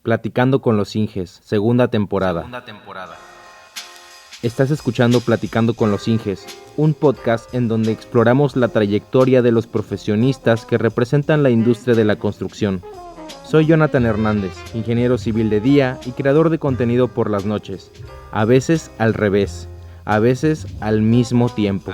Platicando con los Inges, segunda temporada. Estás escuchando Platicando con los Inges, un podcast en donde exploramos la trayectoria de los profesionistas que representan la industria de la construcción. Soy Jonathan Hernández, ingeniero civil de día y creador de contenido por las noches. A veces al revés, a veces al mismo tiempo.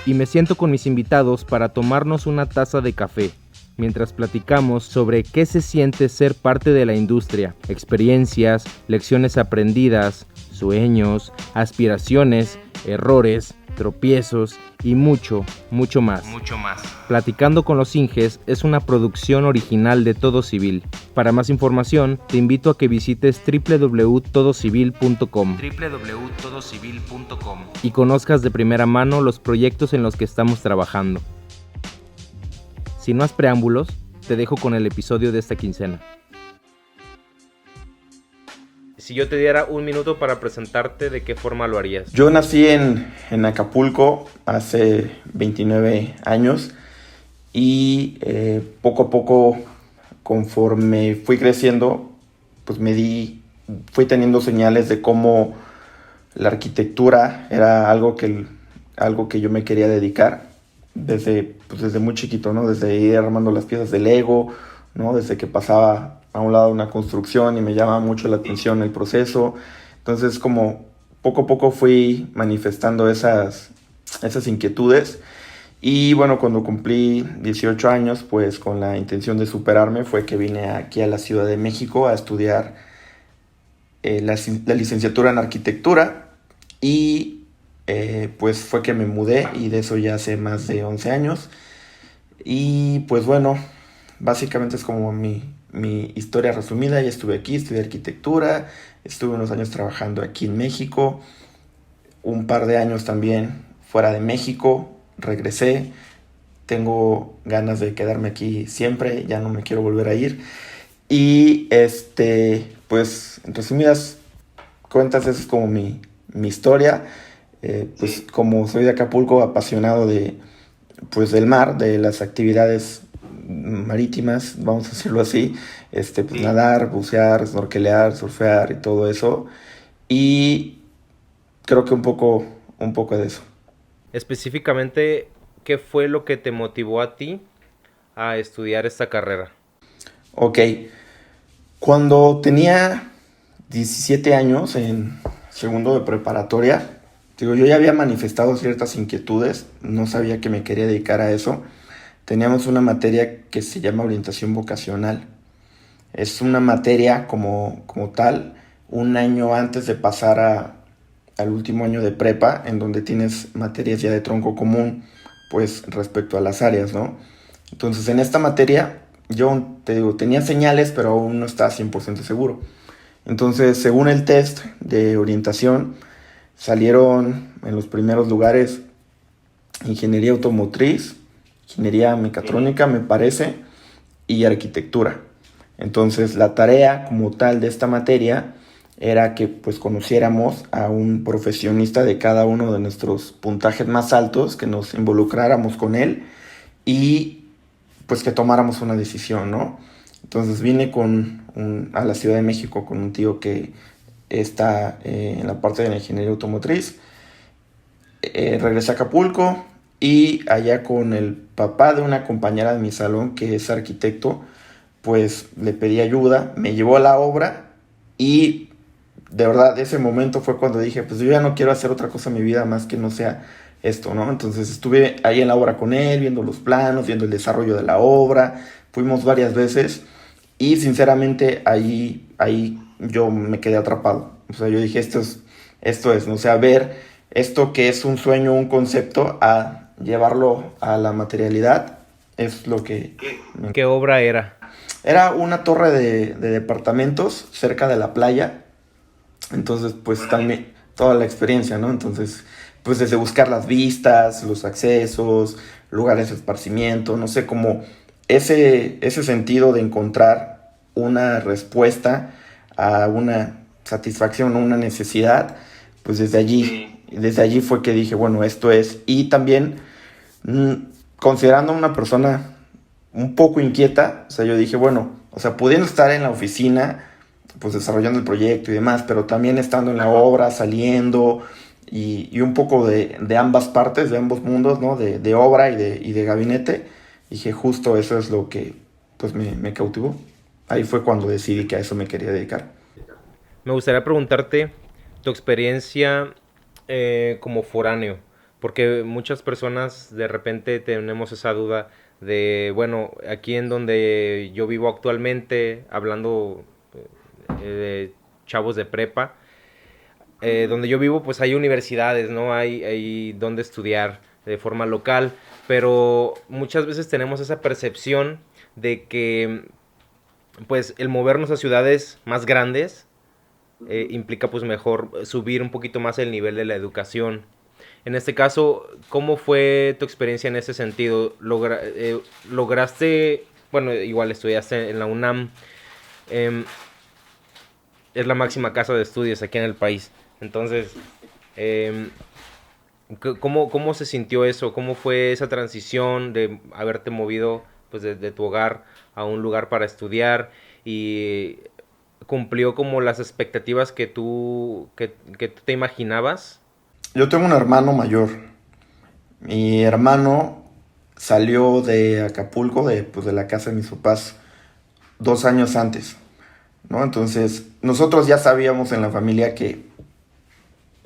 Y me siento con mis invitados para tomarnos una taza de café, mientras platicamos sobre qué se siente ser parte de la industria, experiencias, lecciones aprendidas, sueños, aspiraciones, errores, tropiezos y mucho más. Platicando con los Inges es una producción original de Todo Civil. Para más información, te invito a que visites www.todocivil.com y conozcas de primera mano los proyectos en los que estamos trabajando. Sin más preámbulos, te dejo con el episodio de esta quincena. Si yo te diera un minuto para presentarte, ¿de qué forma lo harías? Yo nací en Acapulco hace 29 años y poco a poco, conforme fui creciendo, pues fui teniendo señales de cómo la arquitectura era algo que yo me quería dedicar desde muy chiquito, ¿no? Desde ir armando las piezas de Lego, ¿no? Desde que pasaba a un lado una construcción y me llama mucho la atención el proceso. Entonces, como poco a poco fui manifestando esas inquietudes. Y bueno, cuando cumplí 18 años, pues con la intención de superarme, fue que vine aquí a la Ciudad de México a estudiar la licenciatura en arquitectura. Y pues fue que me mudé, y de eso ya hace más de 11 años. Y pues bueno, básicamente es como mi historia resumida. Ya estuve aquí, estudié arquitectura, estuve unos años trabajando aquí en México, un par de años también fuera de México, regresé, tengo ganas de quedarme aquí siempre, ya no me quiero volver a ir. Y pues en resumidas cuentas, esa es como mi historia. Pues como soy de Acapulco, apasionado del mar, de las actividades marítimas, vamos a decirlo así, pues nadar, bucear, snorkelear, surfear y todo eso. Y creo que un poco de eso. Específicamente, ¿qué fue lo que te motivó a ti a estudiar esta carrera? Ok, cuando tenía 17 años, en segundo de preparatoria, yo ya había manifestado ciertas inquietudes, no sabía que me quería dedicar a eso. Teníamos una materia que se llama orientación vocacional. Es una materia como tal, un año antes de pasar al último año de prepa, en donde tienes materias ya de tronco común, pues respecto a las áreas, ¿no? Entonces en esta materia, yo tenía señales, pero aún no estaba 100% seguro. Entonces, según el test de orientación, salieron en los primeros lugares ingeniería automotriz, ingeniería mecatrónica, me parece, y arquitectura. Entonces, la tarea como tal de esta materia era que pues conociéramos a un profesionista de cada uno de nuestros puntajes más altos, que nos involucráramos con él y pues que tomáramos una decisión, ¿no? Entonces vine a la Ciudad de México con un tío que está en la parte de la ingeniería automotriz. Regresé a Acapulco y allá con el papá de una compañera de mi salón que es arquitecto, pues le pedí ayuda, me llevó a la obra y de verdad ese momento fue cuando dije, pues yo ya no quiero hacer otra cosa en mi vida más que no sea esto, ¿no? Entonces estuve ahí en la obra con él, viendo los planos, viendo el desarrollo de la obra, fuimos varias veces y sinceramente ahí yo me quedé atrapado. O sea, yo dije, esto es, ¿no? O sea, ver esto que es un sueño, un concepto, a llevarlo a la materialidad, es lo que... ¿Qué obra era? Era una torre de departamentos cerca de la playa. Entonces, pues también toda la experiencia, ¿no? Entonces, pues desde buscar las vistas, los accesos, lugares de esparcimiento, no sé, como ese sentido de encontrar una respuesta a una satisfacción, una necesidad, pues desde allí fue que dije, bueno, esto es. Y también considerando una persona un poco inquieta. O sea, yo dije, bueno, o sea, pudiendo estar en la oficina, pues desarrollando el proyecto y demás, pero también estando en la obra, saliendo y un poco de ambas partes, de ambos mundos, ¿no? De obra y de gabinete. Dije, justo eso es lo que pues me cautivó. Ahí fue cuando decidí que a eso me quería dedicar. Me gustaría preguntarte tu experiencia como foráneo, porque muchas personas de repente tenemos esa duda de, bueno, aquí en donde yo vivo actualmente, hablando de chavos de prepa, donde yo vivo pues hay universidades, ¿no? Hay donde estudiar de forma local, pero muchas veces tenemos esa percepción de que pues el movernos a ciudades más grandes implica pues mejor subir un poquito más el nivel de la educación. En este caso, ¿cómo fue tu experiencia en ese sentido? ¿Lograste, bueno, igual estudiaste en la UNAM, eh, es la máxima casa de estudios aquí en el país? Entonces, eh, ¿cómo se sintió eso? ¿Cómo fue esa transición de haberte movido pues de tu hogar a un lugar para estudiar y cumplió como las expectativas que tú te imaginabas? Yo tengo un hermano mayor. Mi hermano salió de Acapulco, pues de la casa de mis papás, 2 años antes, ¿no? Entonces, nosotros ya sabíamos en la familia que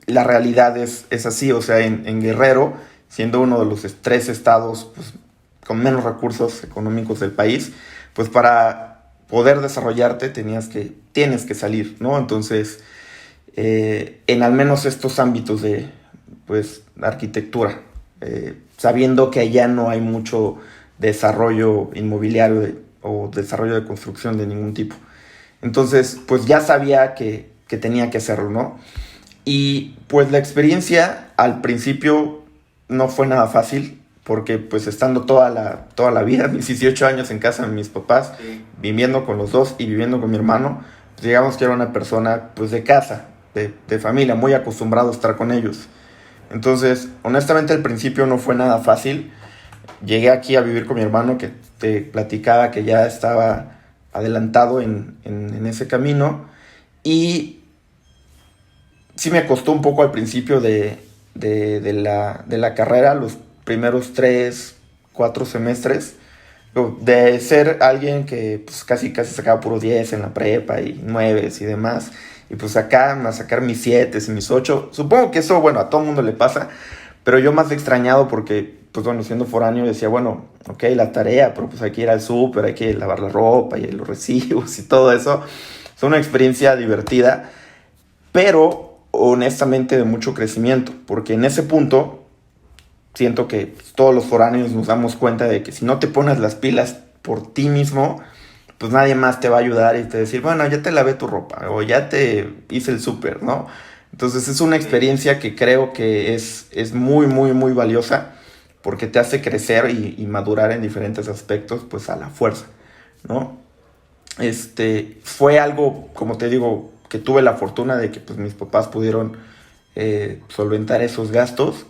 la realidad es así. O sea, en Guerrero, siendo uno de los 3 estados pues, con menos recursos económicos del país, pues para poder desarrollarte tienes que salir, ¿no? Entonces, en al menos estos ámbitos de pues, arquitectura, sabiendo que allá no hay mucho desarrollo inmobiliario o desarrollo de construcción de ningún tipo. Entonces, pues ya sabía que tenía que hacerlo, ¿no? Y pues la experiencia al principio no fue nada fácil, porque pues estando toda la vida, mis 18 años en casa de mis papás, sí, viviendo con los dos y viviendo con mi hermano, pues digamos que era una persona pues de casa, de familia, muy acostumbrado a estar con ellos. Entonces, honestamente al principio no fue nada fácil. Llegué aquí a vivir con mi hermano, que te platicaba que ya estaba adelantado en ese camino, y sí me costó un poco al principio de la carrera, los primeros 3, 4 semestres, de ser alguien que pues casi sacaba puro 10 en la prepa y 9 y demás, y pues acá a sacar mis 7 y mis 8, supongo que eso, bueno, a todo mundo le pasa, pero yo más extrañado porque, pues bueno, siendo foráneo decía, bueno, ok, la tarea, pero pues hay que ir al súper, hay que lavar la ropa y los recibos y todo eso. Es una experiencia divertida, pero honestamente de mucho crecimiento, porque en ese punto siento que pues, todos los foráneos nos damos cuenta de que si no te pones las pilas por ti mismo, pues nadie más te va a ayudar y te decir, bueno, ya te lavé tu ropa o ya te hice el súper, ¿no? Entonces es una experiencia que creo que es muy, muy, muy valiosa, porque te hace crecer y madurar en diferentes aspectos, pues a la fuerza, ¿no? Fue algo, como te digo, que tuve la fortuna de que pues, mis papás pudieron solventar esos gastos,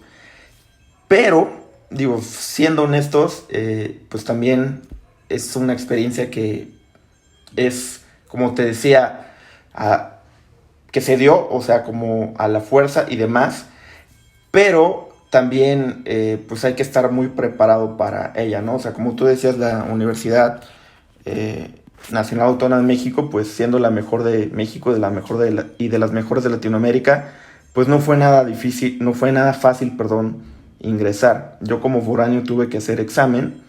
pero, digo, siendo honestos, pues también es una experiencia que es, como te decía, que se dio, o sea, como a la fuerza y demás, pero también pues hay que estar muy preparado para ella, ¿no? O sea, como tú decías, la Universidad Nacional Autónoma de México, pues siendo la mejor de México, y de las mejores de Latinoamérica, pues no fue nada difícil, no fue nada fácil, perdón, ingresar. Yo como foráneo tuve que hacer examen,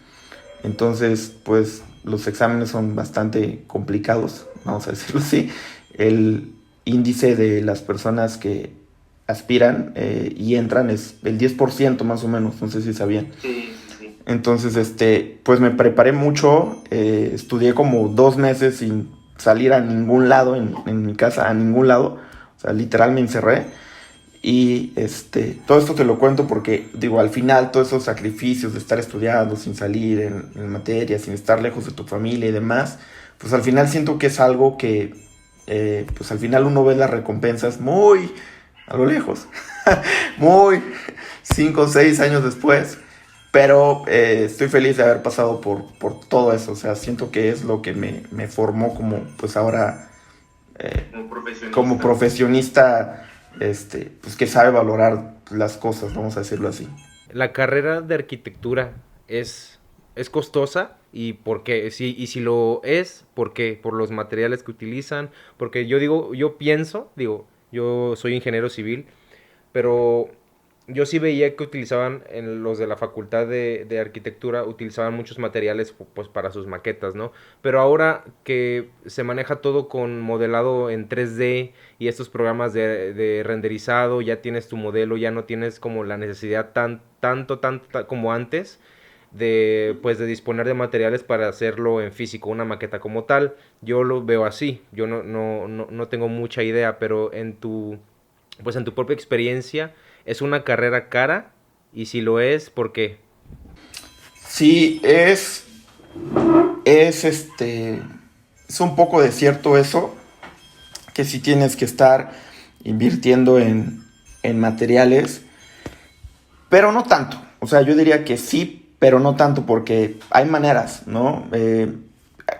entonces pues los exámenes son bastante complicados, vamos a decirlo así. El índice de las personas que aspiran y entran es el 10% más o menos, no sé si sabían. Sí. Entonces, pues me preparé mucho, estudié como 2 meses sin salir a ningún lado, en mi casa, a ningún lado, o sea, literal me encerré. Y todo esto te lo cuento porque, digo, al final todos esos sacrificios de estar estudiando sin salir en materia, sin estar lejos de tu familia y demás, pues al final siento que es algo que, pues al final uno ve las recompensas muy a lo lejos, muy 5 o 6 años después. Pero estoy feliz de haber pasado por todo eso. O sea, siento que es lo que me formó como, pues ahora, como profesionista, pues que sabe valorar las cosas, vamos a decirlo así. La carrera de arquitectura es costosa y por qué, y si lo es, ¿por qué? Por los materiales que utilizan, porque yo soy ingeniero civil, pero yo sí veía que utilizaban, en los de la facultad de arquitectura, utilizaban muchos materiales pues para sus maquetas, ¿no? Pero ahora que se maneja todo con modelado en 3D y estos programas de renderizado, ya tienes tu modelo, ya no tienes como la necesidad tanto como antes de disponer de materiales para hacerlo en físico, una maqueta como tal. Yo lo veo así, yo no tengo mucha idea, pero en tu propia experiencia, ¿es una carrera cara? Y si lo es, ¿por qué? Sí, es un poco de cierto eso, que sí tienes que estar invirtiendo en materiales, pero no tanto. O sea, yo diría que sí, pero no tanto porque hay maneras, ¿no?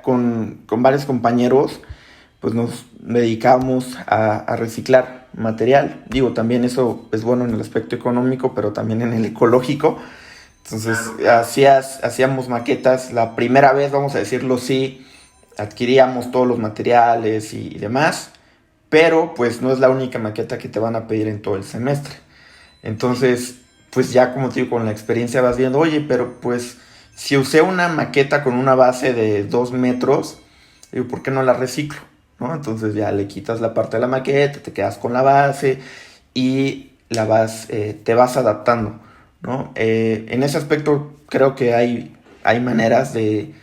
Con varios compañeros, pues nos dedicamos a reciclar material. Digo, también eso es bueno en el aspecto económico, pero también en el ecológico. Entonces, claro. Hacíamos maquetas. La primera vez, vamos a decirlo, sí, adquiríamos todos los materiales y demás, pero pues no es la única maqueta que te van a pedir en todo el semestre. Entonces, pues ya como te digo, con la experiencia vas viendo, oye, pero pues si usé una maqueta con una base de 2 metros, digo, ¿por qué no la reciclo? ¿No? Entonces ya le quitas la parte de la maqueta, te quedas con la base y te vas adaptando, ¿no? En ese aspecto creo que hay maneras de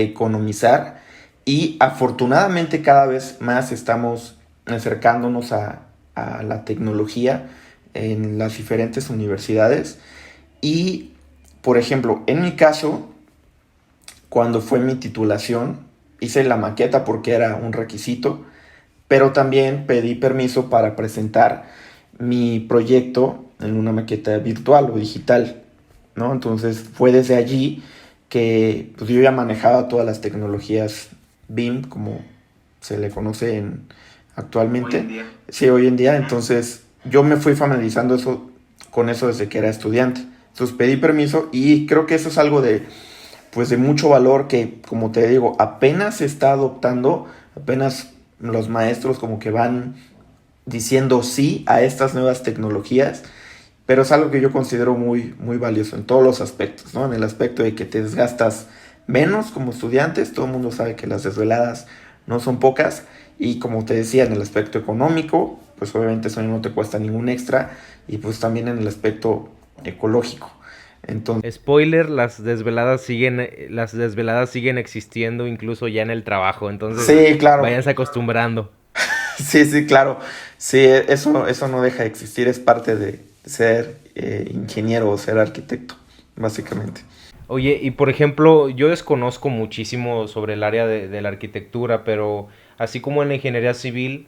economizar y afortunadamente cada vez más estamos acercándonos a la tecnología en las diferentes universidades y, por ejemplo, en mi caso, cuando fue mi titulación, hice la maqueta porque era un requisito, pero también pedí permiso para presentar mi proyecto en una maqueta virtual o digital, ¿no? Entonces fue desde allí que pues, yo ya manejaba todas las tecnologías BIM, como se le conoce actualmente. Hoy en día. Sí, hoy en día. Entonces yo me fui familiarizando con eso desde que era estudiante. Entonces pedí permiso y creo que eso es algo de mucho valor que, como te digo, apenas se está adoptando, apenas los maestros como que van diciendo sí a estas nuevas tecnologías, pero es algo que yo considero muy, muy valioso en todos los aspectos, ¿no? En el aspecto de que te desgastas menos como estudiantes, todo el mundo sabe que las desveladas no son pocas, y como te decía, en el aspecto económico, pues obviamente eso no te cuesta ningún extra, y pues también en el aspecto ecológico. Entonces, spoiler, las desveladas siguen existiendo incluso ya en el trabajo, entonces sí, claro. Váyanse acostumbrando. Sí, claro. Sí, eso no deja de existir, es parte de ser ingeniero o ser arquitecto, básicamente. Oye, y por ejemplo, yo desconozco muchísimo sobre el área de la arquitectura, pero así como en la ingeniería civil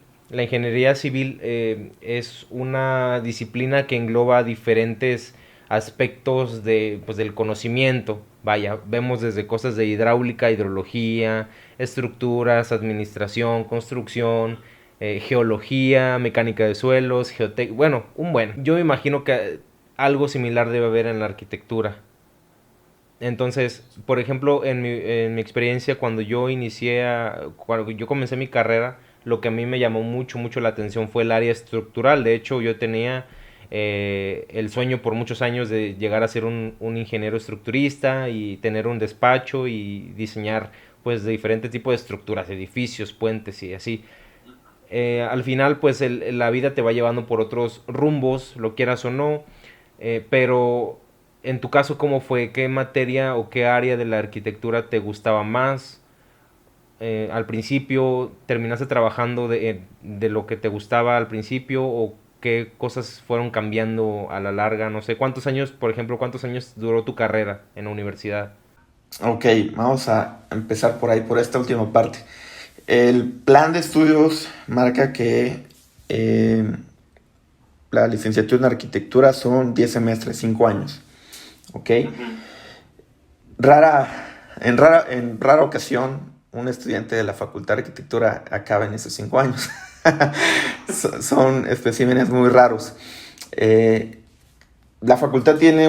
es una disciplina que engloba diferentes aspectos del conocimiento. Vaya, vemos desde cosas de hidráulica, hidrología, estructuras, administración, construcción, geología, mecánica de suelos, bueno, Yo me imagino que algo similar debe haber en la arquitectura. Entonces, por ejemplo, en mi experiencia, cuando cuando yo comencé mi carrera, lo que a mí me llamó mucho la atención fue el área estructural. De hecho, yo tenía el sueño por muchos años de llegar a ser un ingeniero estructurista y tener un despacho y diseñar pues de diferentes tipos de estructuras, edificios, puentes y así. Al final, pues la vida te va llevando por otros rumbos, lo quieras o no, pero en tu caso, ¿cómo fue? ¿Qué materia o qué área de la arquitectura te gustaba más? Al principio, ¿terminaste trabajando de lo que te gustaba al principio o qué cosas fueron cambiando a la larga? No sé, por ejemplo, cuántos años duró tu carrera en la universidad? Ok, vamos a empezar por ahí, por esta última parte. El plan de estudios marca que la licenciatura en arquitectura son 10 semestres, 5 años. ¿ok? En rara ocasión, un estudiante de la Facultad de Arquitectura acaba en esos 5 años. Son especímenes muy raros. La facultad tiene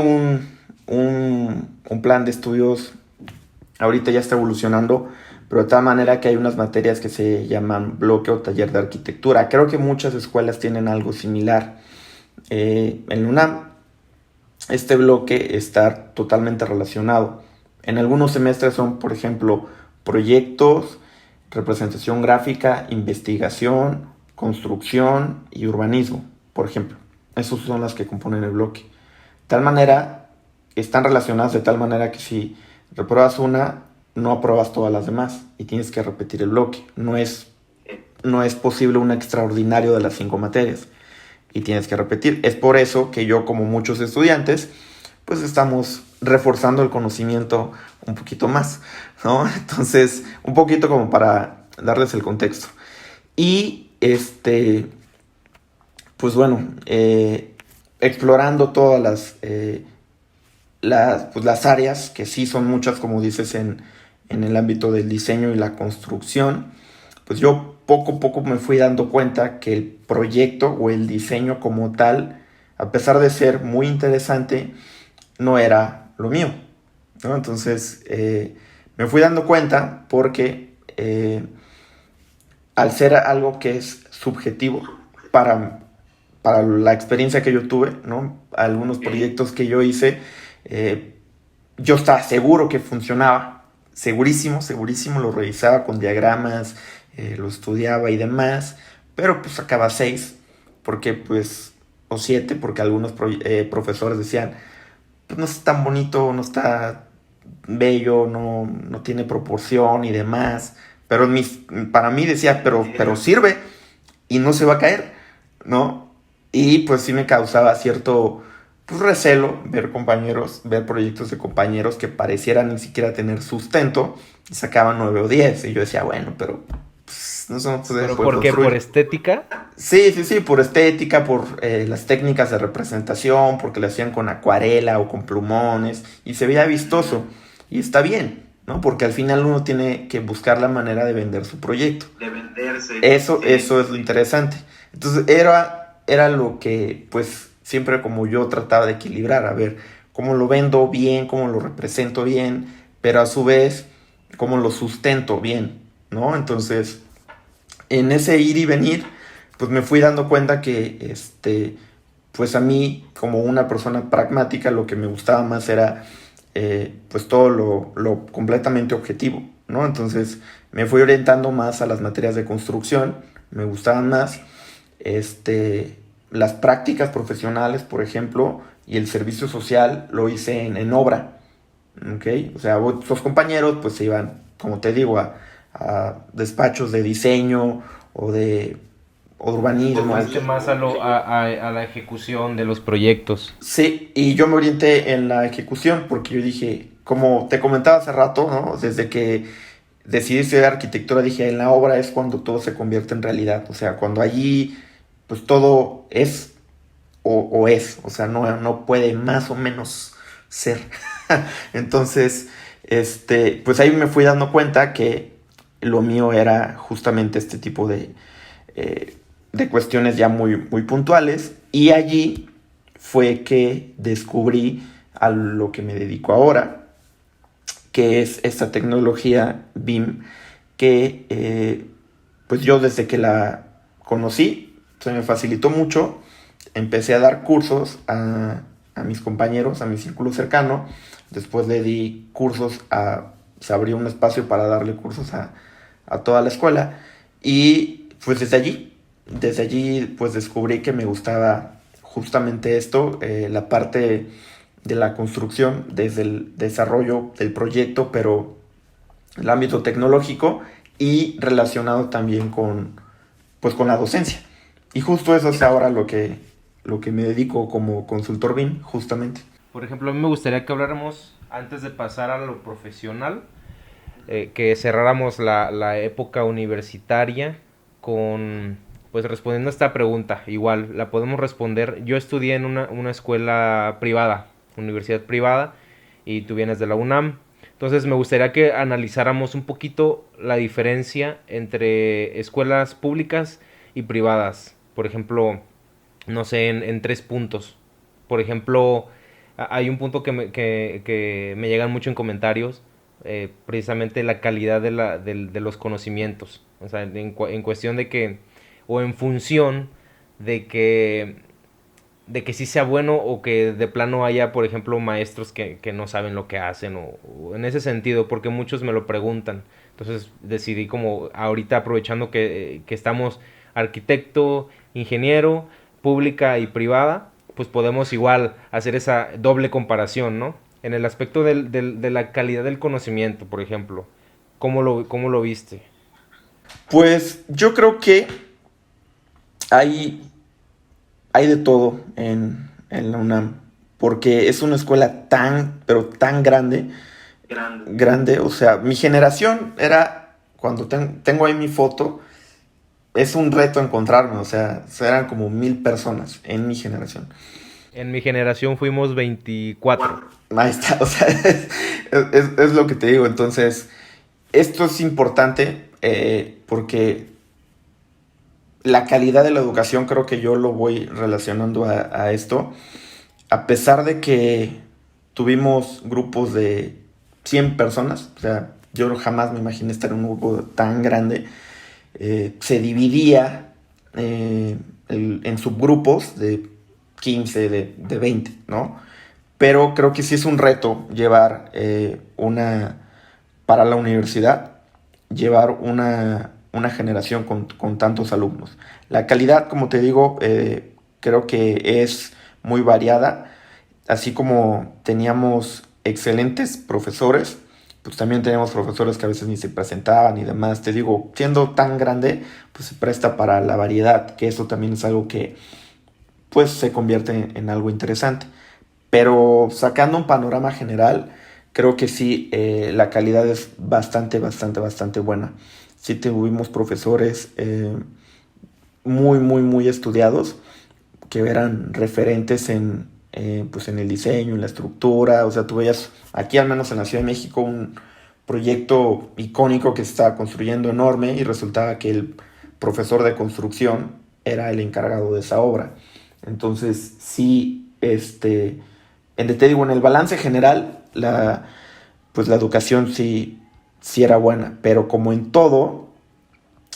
un plan de estudios, ahorita ya está evolucionando, pero de tal manera que hay unas materias que se llaman bloque o taller de arquitectura. Creo que muchas escuelas tienen algo similar. En UNAM, este bloque está totalmente relacionado. En algunos semestres son, por ejemplo, proyectos, representación gráfica, investigación, construcción y urbanismo, por ejemplo. Esos son las que componen el bloque. De tal manera, están relacionadas de tal manera que si repruebas una, no apruebas todas las demás y tienes que repetir el bloque. No es posible un extraordinario de las 5 materias y tienes que repetir. Es por eso que yo, como muchos estudiantes, pues estamos reforzando el conocimiento un poquito más, ¿no? Entonces, un poquito como para darles el contexto. Y pues bueno, explorando todas las áreas, que sí son muchas, como dices, en el ámbito del diseño y la construcción, pues yo poco a poco me fui dando cuenta que el proyecto o el diseño como tal, a pesar de ser muy interesante, no era lo mío, ¿no? Entonces me fui dando cuenta porque al ser algo que es subjetivo para la experiencia que yo tuve, ¿no? Algunos proyectos que yo hice, yo estaba seguro que funcionaba, segurísimo, segurísimo, lo revisaba con diagramas, lo estudiaba y demás, pero pues sacaba 6, porque pues, o 7, porque algunos profesores decían, pues no es tan bonito, no está bello, no tiene proporción y demás, pero para mí decía, pero sirve y no se va a caer, ¿no? Y pues sí me causaba cierto, pues, recelo ver proyectos de compañeros que parecieran ni siquiera tener sustento y sacaban 9 o 10. Y yo decía, bueno, pero pues, no se puede ¿Pero por qué? construir. ¿Por estética? Sí, sí, sí, por estética, por las técnicas de representación, porque lo hacían con acuarela o con plumones y se veía vistoso. Y está bien, ¿no? Porque al final uno tiene que buscar la manera de vender su proyecto. De venderse. Eso, Sí, eso es lo interesante. Entonces era lo que pues siempre como yo trataba de equilibrar, a ver cómo lo vendo bien, cómo lo represento bien, pero a su vez cómo lo sustento bien, ¿no? Entonces en ese ir y venir pues me fui dando cuenta que pues a mí como una persona pragmática lo que me gustaba más era pues todo lo completamente objetivo, ¿no? Entonces me fui orientando más a las materias de construcción, me gustaban más las prácticas profesionales, por ejemplo, y el servicio social lo hice en obra, ¿ok? O sea, los compañeros pues se iban, como te digo, a despachos de diseño o de urbanismo. Más a la ejecución de los proyectos. Sí, y yo me orienté en la ejecución porque yo dije, como te comentaba hace rato, ¿no? Desde que decidí estudiar arquitectura dije, en la obra es cuando todo se convierte en realidad, o sea, cuando allí pues todo es o es, o sea, no puede más o menos ser. Entonces, pues ahí me fui dando cuenta que lo mío era justamente este tipo de cuestiones ya muy, muy puntuales, y allí fue que descubrí a lo que me dedico ahora, que es esta tecnología BIM, que pues yo desde que la conocí, se me facilitó mucho, empecé a dar cursos a mis compañeros, a mi círculo cercano, después le di cursos se abrió un espacio para darle cursos a toda la escuela, y pues desde allí pues descubrí que me gustaba justamente esto, la parte de la construcción, desde el desarrollo del proyecto, pero el ámbito tecnológico y relacionado también con la docencia. Y justo eso es ahora lo que me dedico como consultor BIM, justamente. Por ejemplo, a mí me gustaría que habláramos, antes de pasar a lo profesional, que cerráramos la época universitaria con, pues respondiendo a esta pregunta. Igual, la podemos responder. Yo estudié en una escuela privada, universidad privada, y tú vienes de la UNAM. Entonces me gustaría que analizáramos un poquito la diferencia entre escuelas públicas y privadas. Por ejemplo, no sé, en tres puntos. Por ejemplo, hay un punto que me llegan mucho en comentarios, precisamente la calidad de los conocimientos. O sea, en cuestión de que, o en función de que sí sea bueno o que de plano haya, por ejemplo, maestros que no saben lo que hacen o en ese sentido, porque muchos me lo preguntan. Entonces decidí como ahorita aprovechando que estamos arquitecto, ingeniero, pública y privada, pues podemos igual hacer esa doble comparación, ¿no? En el aspecto de la calidad del conocimiento, por ejemplo, cómo lo viste? Pues yo creo que hay, hay de todo en la UNAM, porque es una escuela tan, pero tan grande, grande, o sea, mi generación era, cuando tengo ahí mi foto, es un reto encontrarme, o sea, eran como 1000 personas en mi generación. En mi generación fuimos 24. Ahí está, o sea, es lo que te digo, entonces, esto es importante porque la calidad de la educación creo que yo lo voy relacionando a esto. A pesar de que tuvimos grupos de 100 personas, o sea, yo jamás me imaginé estar en un grupo tan grande, se dividía en subgrupos de 15, de 20, ¿no? Pero creo que sí es un reto llevar para la universidad, llevar una generación con tantos alumnos. La calidad, como te digo, creo que es muy variada. Así como teníamos excelentes profesores, pues también teníamos profesores que a veces ni se presentaban y demás. Te digo, siendo tan grande, pues se presta para la variedad, que eso también es algo que pues se convierte en algo interesante. Pero sacando un panorama general, creo que sí, la calidad es bastante, bastante, bastante buena. Sí tuvimos profesores muy, muy, muy estudiados que eran referentes pues en el diseño, en la estructura. O sea, tú veías aquí, al menos en la Ciudad de México, un proyecto icónico que se estaba construyendo enorme y resultaba que el profesor de construcción era el encargado de esa obra. Entonces, sí, te digo, en el balance general, pues la educación sí, sí era buena, pero como en todo,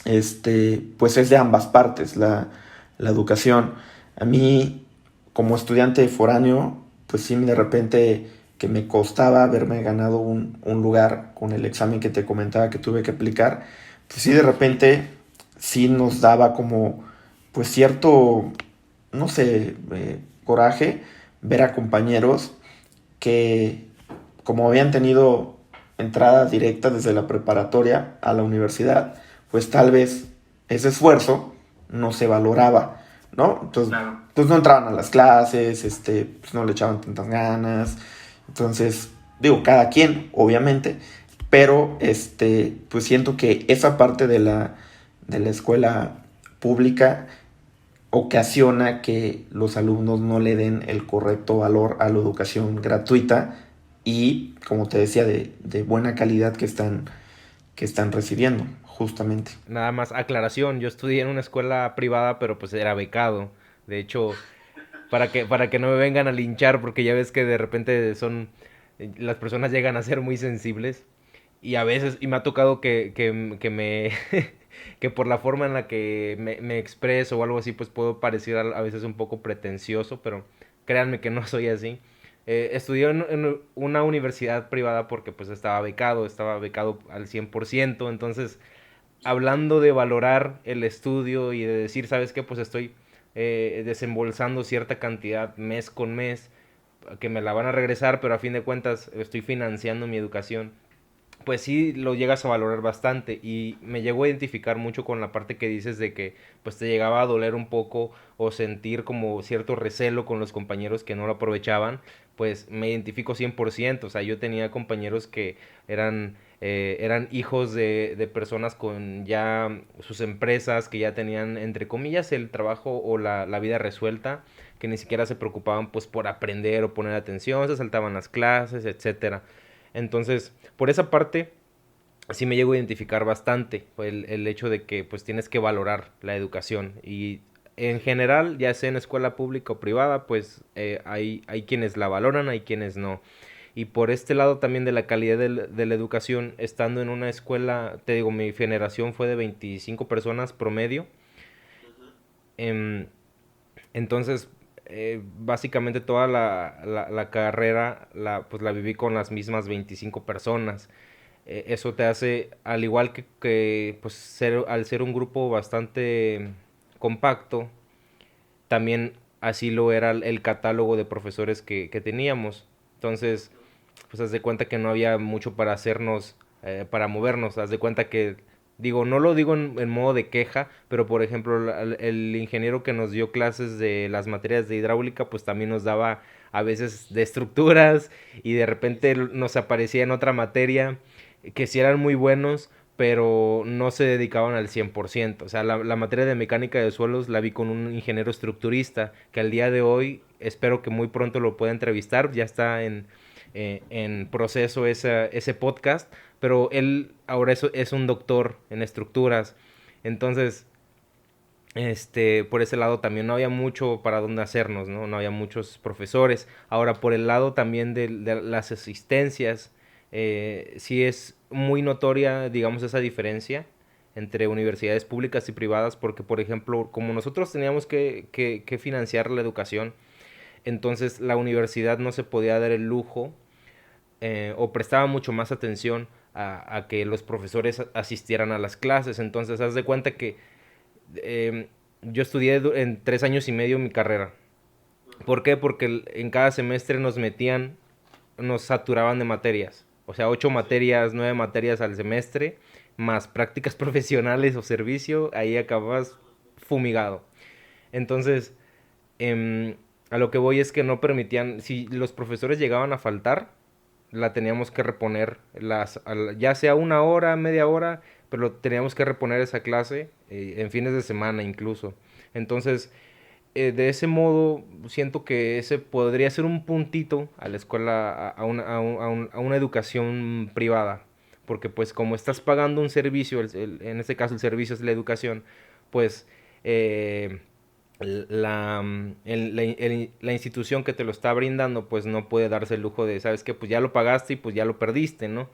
pues es de ambas partes la educación. A mí, como estudiante foráneo, pues sí, de repente que me costaba haberme ganado un lugar con el examen que te comentaba que tuve que aplicar, pues sí, de repente sí nos daba como, pues cierto, no sé, coraje ver a compañeros que como habían tenido entrada directa desde la preparatoria a la universidad, pues tal vez ese esfuerzo no se valoraba, ¿no? Entonces, claro, pues no entraban a las clases, pues no le echaban tantas ganas. Entonces, digo, cada quien, obviamente, pero pues siento que esa parte de la escuela pública ocasiona que los alumnos no le den el correcto valor a la educación gratuita y, como te decía, de buena calidad que están recibiendo, justamente. Nada más aclaración, yo estudié en una escuela privada, pero pues era becado. De hecho, para que no me vengan a linchar, porque ya ves que de repente las personas llegan a ser muy sensibles y a veces, y me ha tocado que me, que por la forma en la que me expreso o algo así, pues puedo parecer a veces un poco pretencioso, pero créanme que no soy así. Estudié en una universidad privada porque pues estaba becado al 100%. Entonces hablando de valorar el estudio y de decir, ¿sabes qué? Pues estoy desembolsando cierta cantidad mes con mes, que me la van a regresar, pero a fin de cuentas estoy financiando mi educación. Pues sí lo llegas a valorar bastante y me llegó a identificar mucho con la parte que dices de que pues te llegaba a doler un poco o sentir como cierto recelo con los compañeros que no lo aprovechaban. Pues me identifico 100%. O sea, yo tenía compañeros que eran eran hijos de personas con ya sus empresas, que ya tenían, entre comillas, el trabajo o la vida resuelta, que ni siquiera se preocupaban pues por aprender o poner atención, se saltaban las clases, etcétera. Entonces, por esa parte, sí me llego a identificar bastante el hecho de que pues tienes que valorar la educación y en general, ya sea en escuela pública o privada, pues hay quienes la valoran, hay quienes no. Y por este lado también de la calidad de la educación, estando en una escuela, te digo, mi generación fue de 25 personas promedio. em, entonces, básicamente toda la carrera pues la viví con las mismas 25 personas. Eso te hace, al igual que pues al ser un grupo bastante compacto, también así lo era el catálogo de profesores que teníamos. Entonces, pues haz de cuenta que no había mucho para hacernos, para movernos. Haz de cuenta que, digo, no lo digo en modo de queja, pero por ejemplo, el ingeniero que nos dio clases de las materias de hidráulica, pues también nos daba a veces de estructuras y de repente nos aparecía en otra materia que sí eran muy buenos, pero no se dedicaban al 100%. O sea, la materia de mecánica de suelos la vi con un ingeniero estructurista que al día de hoy espero que muy pronto lo pueda entrevistar. Ya está en proceso ese podcast, pero él ahora es un doctor en estructuras. Entonces, por ese lado también no había mucho para dónde hacernos, ¿no? No había muchos profesores. Ahora, por el lado también de las asistencias, sí es muy notoria, digamos, esa diferencia entre universidades públicas y privadas, porque, por ejemplo, como nosotros teníamos que financiar la educación, entonces la universidad no se podía dar el lujo o prestaba mucho más atención a que los profesores asistieran a las clases. Entonces, haz de cuenta que yo estudié en 3 años y medio mi carrera. ¿Por qué? Porque en cada semestre nos saturaban de materias. O sea, 8 materias, 9 materias al semestre, más prácticas profesionales o servicio, ahí acabas fumigado. Entonces, a lo que voy es que no permitían, si los profesores llegaban a faltar, la teníamos que reponer, ya sea una hora, media hora, pero teníamos que reponer esa clase en fines de semana incluso. Entonces, de ese modo, siento que ese podría ser un puntito a la escuela, a una educación privada. Porque pues como estás pagando un servicio, en este caso el servicio es la educación, pues eh, la institución que te lo está brindando pues no puede darse el lujo de, ¿sabes qué? Pues ya lo pagaste y pues ya lo perdiste, ¿no?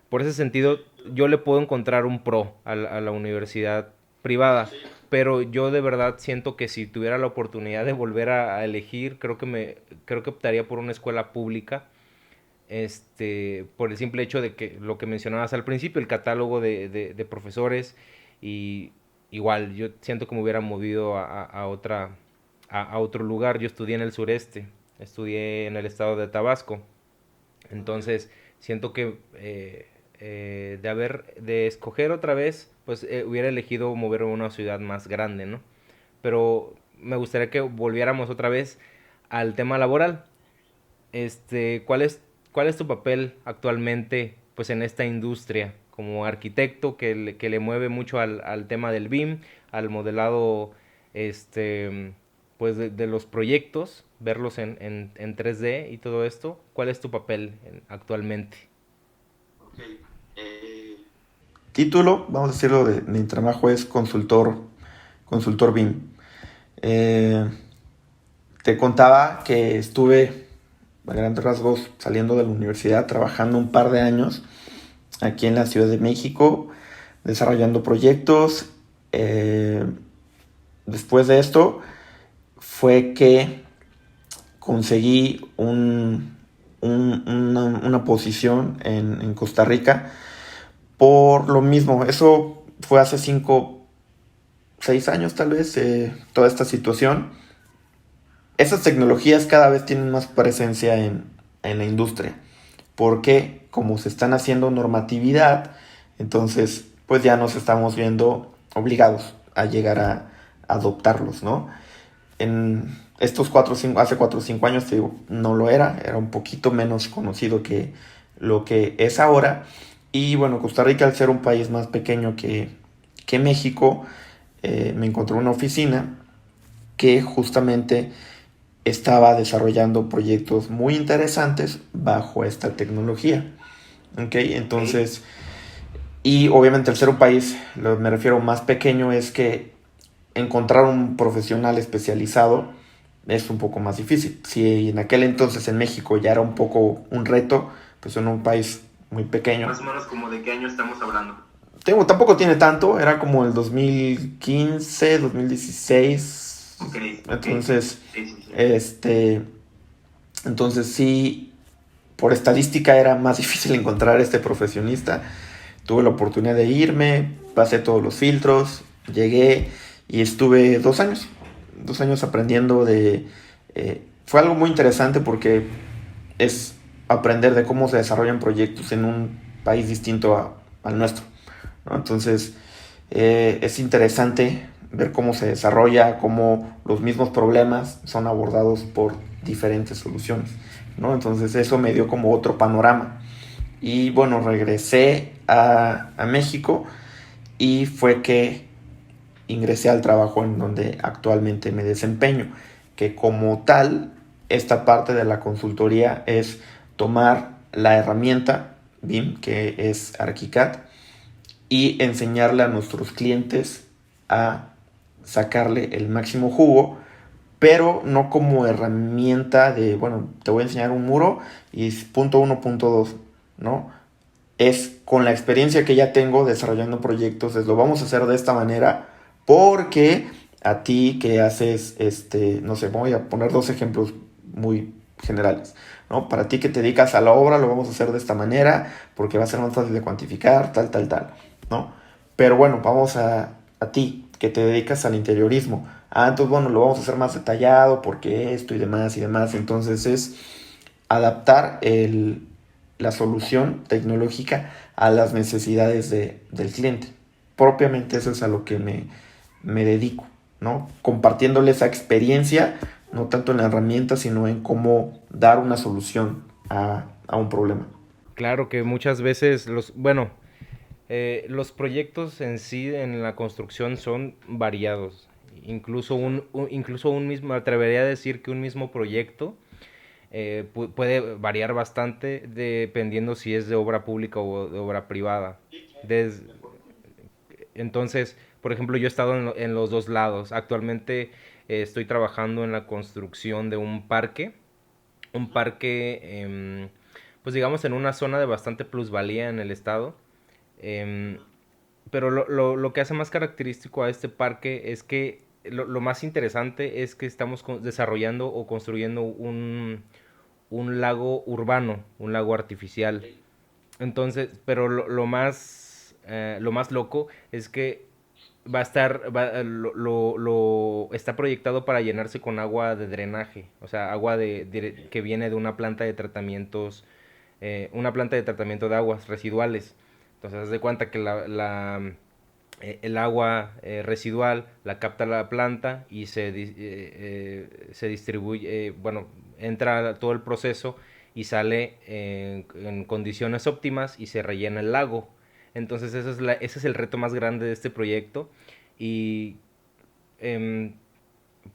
Por ese sentido, yo le puedo encontrar un pro a la universidad privada, pero yo de verdad siento que si tuviera la oportunidad de volver a elegir, creo que optaría por una escuela pública, por el simple hecho de que lo que mencionabas al principio, el catálogo de profesores, y igual yo siento que me hubiera movido a otro lugar. Yo estudié en el sureste, estudié en el estado de Tabasco, entonces siento que de escoger otra vez, pues hubiera elegido moverme a una ciudad más grande, ¿no? Pero me gustaría que volviéramos otra vez al tema laboral. ¿Cuál es tu papel actualmente, pues, en esta industria como arquitecto que le mueve mucho al tema del BIM, al modelado, pues, de los proyectos, verlos en 3D y todo esto? ¿Cuál es tu papel actualmente? Ok, título, vamos a decirlo, de mi trabajo es consultor BIM. Eh, Te contaba que estuve a grandes rasgos saliendo de la universidad trabajando un par de años aquí en la Ciudad de México, desarrollando proyectos. Después de esto fue que conseguí una posición en Costa Rica por lo mismo. Eso fue hace 6 años tal vez, toda esta situación. Esas tecnologías cada vez tienen más presencia en la industria, porque como se están haciendo normatividad, entonces pues ya nos estamos viendo obligados a llegar a adoptarlos, ¿no? En estos hace 4 o 5 años, te digo, no lo era un poquito menos conocido que lo que es ahora, Y bueno, Costa Rica, al ser un país más pequeño que México, me encontré una oficina que justamente estaba desarrollando proyectos muy interesantes bajo esta tecnología. ¿Ok? Entonces, y obviamente al ser un país, me refiero más pequeño, es que encontrar un profesional especializado es un poco más difícil. Si en aquel entonces en México ya era un poco un reto, pues en un país muy pequeño. Más o menos como de qué año estamos hablando. Tampoco tiene tanto, era como el 2015, 2016. Okay, entonces, sí. Entonces sí, por estadística era más difícil encontrar este profesionista. Tuve la oportunidad de irme, pasé todos los filtros, llegué y estuve 2 años aprendiendo fue algo muy interesante porque es aprender de cómo se desarrollan proyectos en un país distinto al nuestro, ¿no? Entonces, es interesante ver cómo se desarrolla, cómo los mismos problemas son abordados por diferentes soluciones, ¿no? Entonces eso me dio como otro panorama. Y bueno, regresé a México y fue que ingresé al trabajo en donde actualmente me desempeño, que como tal, esta parte de la consultoría es tomar la herramienta BIM, que es ArchiCAD, y enseñarle a nuestros clientes a sacarle el máximo jugo, pero no como herramienta de, bueno, te voy a enseñar un muro y punto uno, punto dos, ¿no? Es con la experiencia que ya tengo desarrollando proyectos, es lo vamos a hacer de esta manera porque a ti que haces, no sé, voy a poner 2 ejemplos muy generales, ¿no? Para ti que te dedicas a la obra, lo vamos a hacer de esta manera porque va a ser más fácil de cuantificar, tal, ¿no? Pero bueno, vamos a ti que te dedicas al interiorismo. Entonces, bueno, lo vamos a hacer más detallado porque esto y demás y demás. Entonces es adaptar la solución tecnológica a las necesidades del cliente. Propiamente eso es a lo que me dedico, ¿no? Compartiéndole esa experiencia, no tanto en la herramienta, sino en cómo dar una solución a un problema. Claro que muchas veces los proyectos en sí en la construcción son variados. Incluso un mismo, me atrevería a decir que un mismo proyecto puede variar bastante dependiendo si es de obra pública o de obra privada. Des- entonces, por ejemplo, yo he estado en los dos lados. Actualmente estoy trabajando en la construcción de un parque, pues digamos en una zona de bastante plusvalía en el estado. Em, pero lo que hace más característico a este parque es que lo más interesante es que estamos desarrollando o construyendo un lago urbano, un lago artificial. Entonces, pero lo más loco es que va a estar, está proyectado para llenarse con agua de drenaje, o sea, agua que viene de una planta de tratamientos, una planta de tratamiento de aguas residuales. Entonces, haz de cuenta que el agua residual la capta la planta y se distribuye, bueno, entra todo el proceso y sale en condiciones óptimas y se rellena el lago. Entonces ese es el reto más grande de este proyecto y em,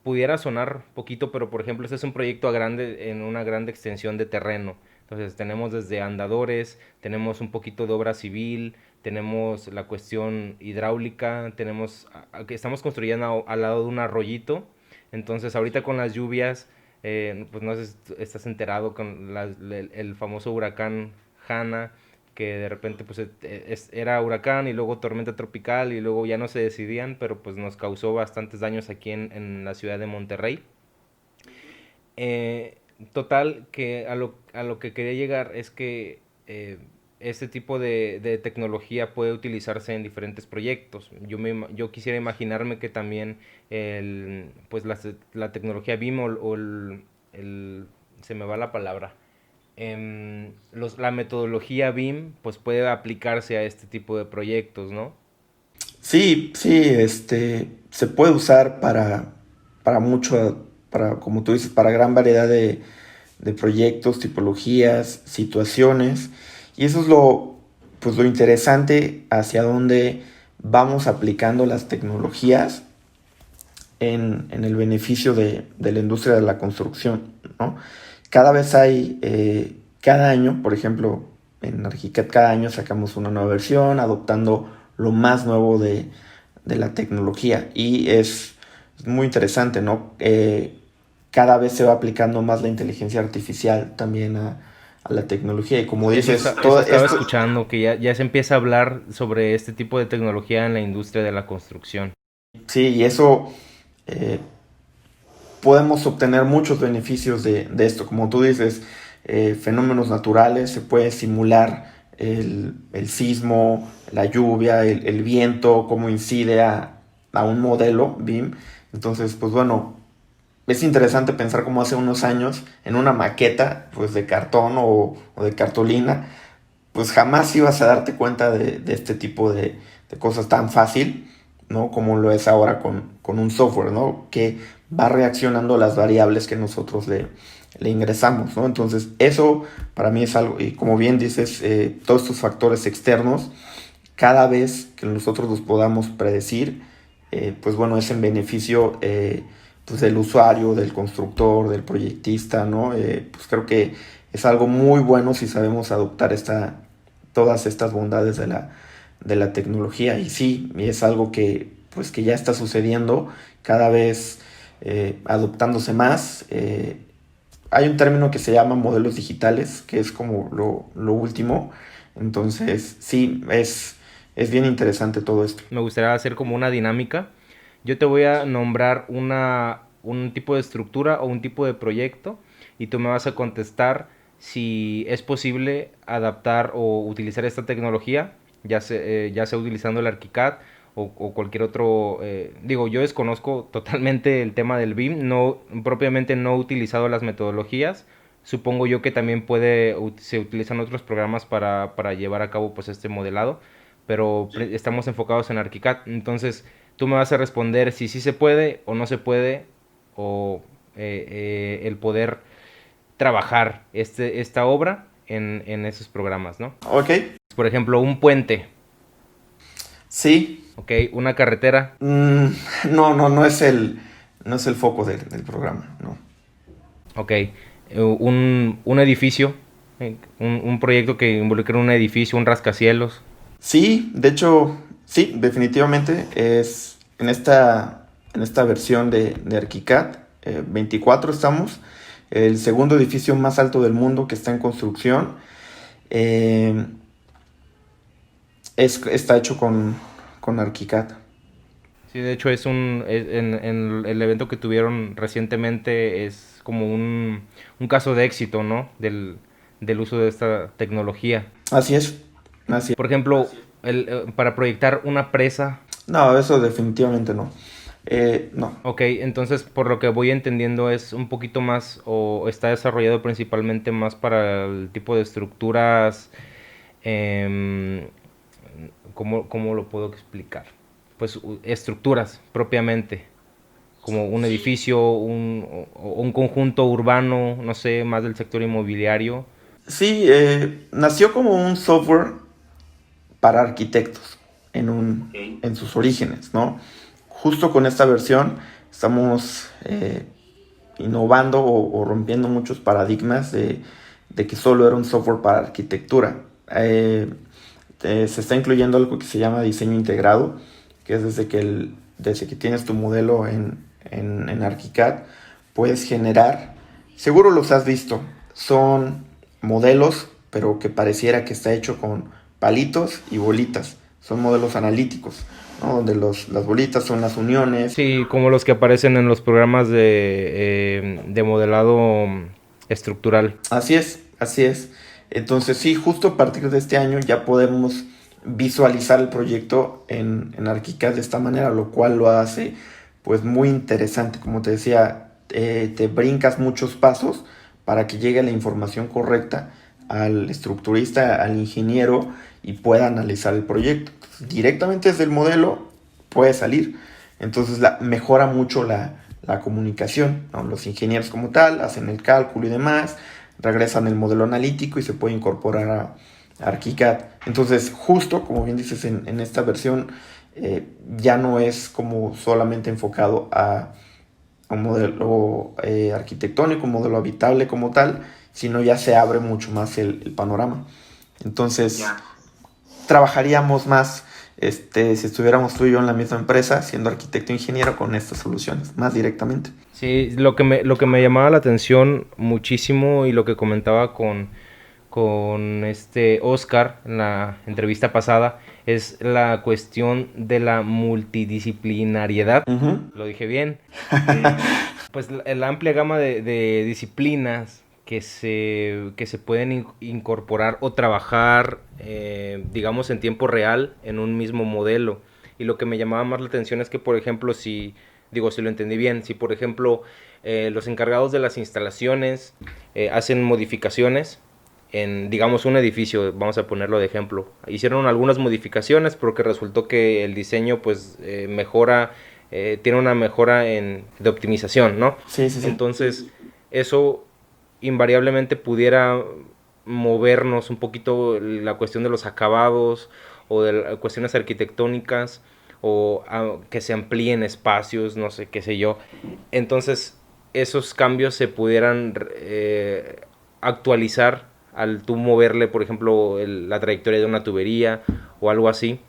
pudiera sonar poquito, pero por ejemplo este es un proyecto en una grande extensión de terreno. Entonces tenemos desde andadores, tenemos un poquito de obra civil, tenemos la cuestión hidráulica, que estamos construyendo al lado de un arroyito. Entonces ahorita con las lluvias, pues no sé si estás enterado con el famoso huracán Hanna, que de repente pues era huracán y luego tormenta tropical y luego ya no se decidían, pero pues nos causó bastantes daños aquí en la ciudad de Monterrey. Eh, Total, que a lo que quería llegar es que este tipo de tecnología puede utilizarse en diferentes proyectos. Yo quisiera imaginarme que también pues la tecnología BIM se me va la palabra, la metodología BIM pues puede aplicarse a este tipo de proyectos, ¿no? Sí, sí, se puede usar para mucho, como tú dices, para gran variedad de proyectos, tipologías, situaciones. Y eso es pues lo interesante hacia dónde vamos aplicando las tecnologías en el beneficio de la industria de la construcción, ¿no? Cada vez hay, cada año, por ejemplo, en Archicad cada año sacamos una nueva versión, adoptando lo más nuevo de la tecnología, y es muy interesante, ¿no? Cada vez se va aplicando más la inteligencia artificial también a la tecnología, y como dices, Eso estaba escuchando, que ya se empieza a hablar sobre este tipo de tecnología en la industria de la construcción. Sí, y eso podemos obtener muchos beneficios de esto. Como tú dices, fenómenos naturales, se puede simular el sismo, la lluvia, el viento, cómo incide a un modelo BIM. Entonces, pues bueno, es interesante pensar cómo hace unos años en una maqueta pues de cartón o de cartulina, pues jamás ibas a darte cuenta de este tipo de cosas tan fácil, ¿no? Como lo es ahora con un software, ¿no? Que va reaccionando a las variables que nosotros le ingresamos, ¿no? Entonces, eso para mí es algo, y como bien dices, todos estos factores externos, cada vez que nosotros los podamos predecir, pues bueno, es en beneficio pues del usuario, del constructor, del proyectista, ¿no? Pues creo que es algo muy bueno si sabemos adoptar todas estas bondades de la tecnología. Y sí, y es algo que, pues, que ya está sucediendo, cada vez adoptándose más. Hay un término que se llama modelos digitales, que es como lo último. Entonces, sí, es bien interesante todo esto. Me gustaría hacer como una dinámica. Yo te voy a nombrar un tipo de estructura o un tipo de proyecto y tú me vas a contestar si es posible adaptar o utilizar esta tecnología, ya sea utilizando el ArchiCAD o cualquier otro. Digo, yo desconozco totalmente el tema del BIM, propiamente no he utilizado las metodologías. Supongo yo que también se utilizan otros programas para llevar a cabo pues este modelado, pero estamos enfocados en ArchiCAD. Entonces tú me vas a responder si sí se puede o no se puede, o el poder trabajar esta obra en esos programas, ¿no? Ok. Por ejemplo, un puente, Sí. ¿ok? Una carretera. No es el foco del programa, no. Ok. Un edificio, un proyecto que involucre un edificio, un rascacielos. Sí, de hecho, sí, definitivamente es en esta versión de ArchiCAD 24 estamos, el segundo edificio más alto del mundo que está en construcción. eh, Está hecho con ArchiCAD. Sí, de hecho en el evento que tuvieron recientemente es como un caso de éxito, ¿no? Del uso de esta tecnología. Así es, así es. Por ejemplo, para proyectar una presa. No, eso definitivamente no. No. Ok, entonces por lo que voy entendiendo es un poquito más, o está desarrollado principalmente más para el tipo de estructuras. em, ¿Cómo lo puedo explicar? Pues estructuras propiamente, como un edificio, un conjunto urbano, no sé, más del sector inmobiliario. Sí, nació como un software para arquitectos en sus orígenes, ¿no? Justo con esta versión estamos innovando o rompiendo muchos paradigmas de que solo era un software para arquitectura. Se está incluyendo algo que se llama diseño integrado, que es desde que tienes tu modelo en ArchiCAD, puedes generar, seguro los has visto, son modelos, pero que pareciera que está hecho con palitos y bolitas. Son modelos analíticos, ¿no? Donde las bolitas son las uniones. Sí, como los que aparecen en los programas de modelado estructural. Así es, así es. Entonces sí, justo a partir de este año ya podemos visualizar el proyecto en ArchiCAD de esta manera, lo cual lo hace pues muy interesante. Como te decía, te brincas muchos pasos para que llegue la información correcta al estructurista, al ingeniero, y pueda analizar el proyecto. Directamente desde el modelo puede salir. Entonces mejora mucho la comunicación, ¿no? Los ingenieros como tal hacen el cálculo y demás, regresan el modelo analítico y se puede incorporar a ArchiCAD Entonces, justo, como bien dices, en esta versión ya no es como solamente enfocado a un modelo arquitectónico, un modelo habitable como tal, sino ya se abre mucho más el panorama. Entonces, trabajaríamos más si estuviéramos tú y yo en la misma empresa, siendo arquitecto e ingeniero, con estas soluciones, más directamente. Sí, lo que me llamaba la atención muchísimo y lo que comentaba con este Oscar en la entrevista pasada es la cuestión de la multidisciplinariedad. Uh-huh. Lo dije bien. Pues la amplia gama de disciplinas que se pueden incorporar o trabajar, digamos, en tiempo real en un mismo modelo. Y lo que me llamaba más la atención es que, por ejemplo, si lo entendí bien, si por ejemplo los encargados de las instalaciones hacen modificaciones en, digamos, un edificio, vamos a ponerlo de ejemplo, hicieron algunas modificaciones porque resultó que el diseño pues mejora, tiene una mejora de optimización, ¿no? Sí, sí, sí. Entonces, eso invariablemente pudiera movernos un poquito la cuestión de los acabados o de cuestiones arquitectónicas o que se amplíen espacios, no sé, qué sé yo. Entonces, esos cambios se pudieran actualizar al tú moverle, por ejemplo, la trayectoria de una tubería o algo así.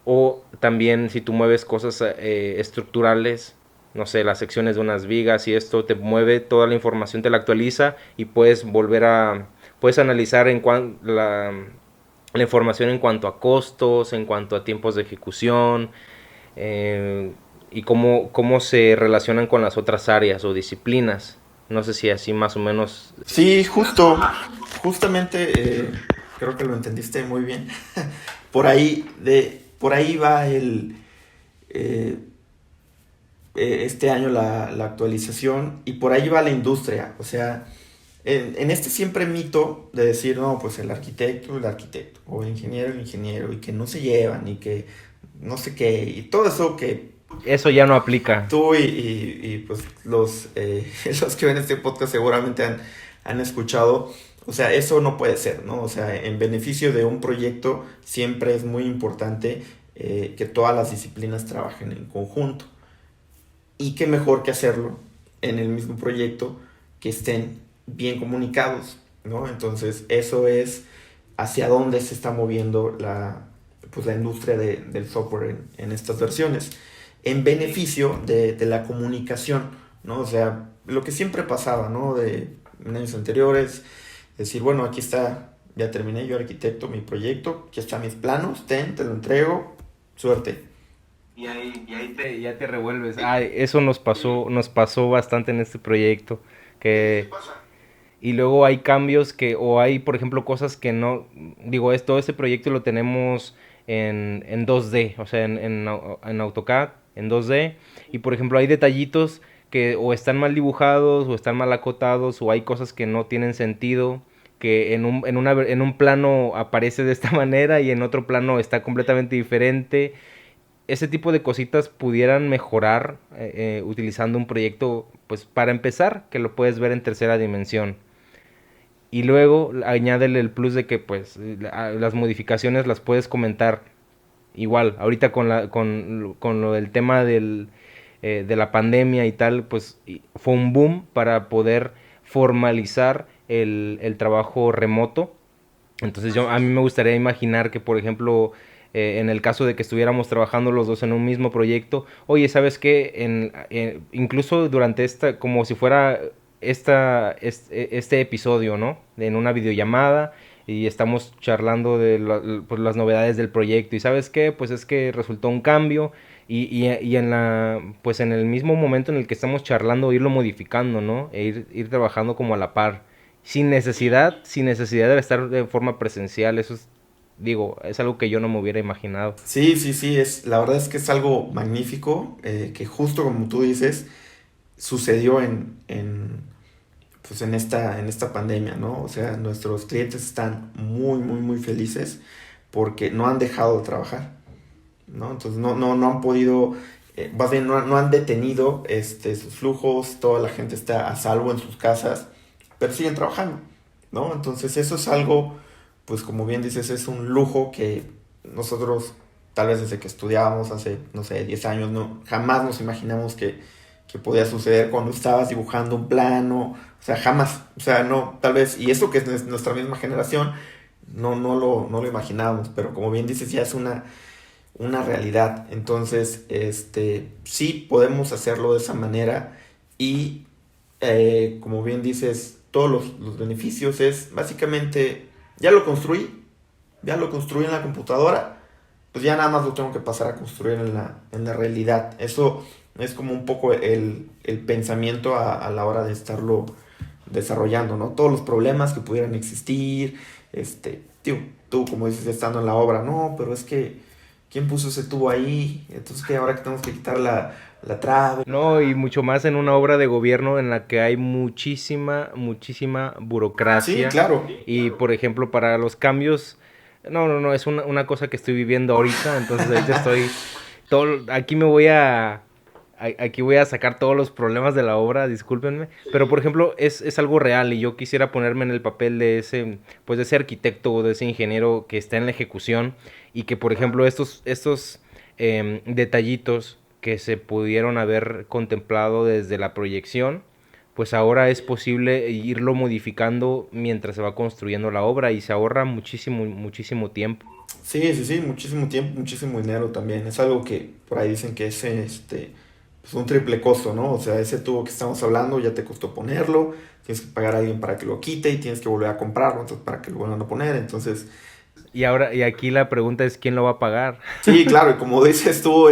O también si tú mueves cosas estructurales, no sé, las secciones de unas vigas y esto te mueve toda la información, te la actualiza y puedes puedes analizar la información en cuanto a costos, en cuanto a tiempos de ejecución, y cómo se relacionan con las otras áreas o disciplinas. No sé si así más o menos. Sí, justamente creo que lo entendiste muy bien. Por ahí va eh, este año la actualización y por ahí va la industria. O sea, en este siempre mito de decir, no, pues el arquitecto, o el ingeniero, y que no se llevan, y que no sé qué, y todo eso que Eso ya no aplica. tú y, pues los que ven este podcast seguramente han escuchado. O sea, eso no puede ser, ¿no? O sea, en beneficio de un proyecto siempre es muy importante que todas las disciplinas trabajen en conjunto. Y qué mejor que hacerlo en el mismo proyecto, que estén bien comunicados, ¿no? Entonces, eso es hacia dónde se está moviendo la industria del software en estas versiones, en beneficio de la comunicación, ¿no? O sea, lo que siempre pasaba, ¿no? En años anteriores, decir, bueno, aquí está, ya terminé yo arquitecto mi proyecto, aquí están mis planos, te lo entrego, suerte. Y ahí ya te revuelves. Ay, eso nos pasó bastante en este proyecto. Que, y luego hay cambios o hay, por ejemplo, cosas que no, digo, todo este proyecto lo tenemos en 2D, o sea, en AutoCAD, en 2D, y por ejemplo hay detallitos que o están mal dibujados, o están mal acotados, o hay cosas que no tienen sentido, que en un plano aparece de esta manera y en otro plano está completamente diferente. Ese tipo de cositas pudieran mejorar utilizando un proyecto, pues para empezar, que lo puedes ver en tercera dimensión. Y luego añádele el plus de que pues las modificaciones las puedes comentar igual. Ahorita con lo del tema de la pandemia y tal, pues fue un boom para poder formalizar el trabajo remoto. Entonces a mí me gustaría imaginar que, por ejemplo, en el caso de que estuviéramos trabajando los dos en un mismo proyecto, oye, ¿sabes qué? Incluso durante como si fuera este episodio, ¿no? En una videollamada y estamos charlando de pues, las novedades del proyecto y ¿sabes qué? Pues es que resultó un cambio y pues en el mismo momento en el que estamos charlando irlo modificando, ¿no? Ir trabajando como a la par sin necesidad de estar de forma presencial. Eso es algo que yo no me hubiera imaginado. Sí, sí, sí, la verdad es que es algo magnífico, que justo como tú dices, sucedió pues en esta pandemia, ¿no? O sea, nuestros clientes están muy, muy, muy felices porque no han dejado de trabajar, ¿no? Entonces no han podido, más bien no han detenido sus flujos, toda la gente está a salvo en sus casas, pero siguen trabajando, ¿no? Entonces eso es algo pues como bien dices, es un lujo que nosotros, tal vez desde que estudiábamos hace, no sé, 10 años, no, jamás nos imaginamos que podía suceder cuando estabas dibujando un plano, o sea, jamás, o sea, no, tal vez, y eso que es nuestra misma generación, no lo imaginábamos, pero como bien dices, ya es una realidad. Entonces, sí podemos hacerlo de esa manera y, como bien dices, todos los beneficios es básicamente, ya lo construí en la computadora, pues ya nada más lo tengo que pasar a construir en la realidad. Eso es como un poco el pensamiento a la hora de estarlo desarrollando, ¿no? Todos los problemas que pudieran existir, tío, tú como dices, estando en la obra, no, pero es que, ¿quién puso ese tubo ahí? Entonces, que ahora que tenemos que quitar la trave. No, y mucho más en una obra de gobierno en la que hay muchísima Sí, burocracia. claro. Y por ejemplo, para los cambios, no, es una cosa que estoy viviendo ahorita. Entonces ahorita aquí aquí voy a sacar todos los problemas de la obra, discúlpenme. Pero por ejemplo, es algo real y yo quisiera ponerme en el papel pues de ese arquitecto o de ese ingeniero que está en la ejecución y que por ejemplo estos detallitos que se pudieron haber contemplado desde la proyección, pues ahora es posible irlo modificando mientras se va construyendo la obra y se ahorra muchísimo tiempo. Sí, muchísimo tiempo, muchísimo dinero también. Es algo que por ahí dicen que es pues un triple costo, ¿no? O sea, ese tubo que estamos hablando ya te costó ponerlo, tienes que pagar a alguien para que lo quite y tienes que volver a comprarlo entonces, para que lo vuelvan a poner. Entonces, Y aquí la pregunta es quién lo va a pagar. sí, claro, y como dices tú,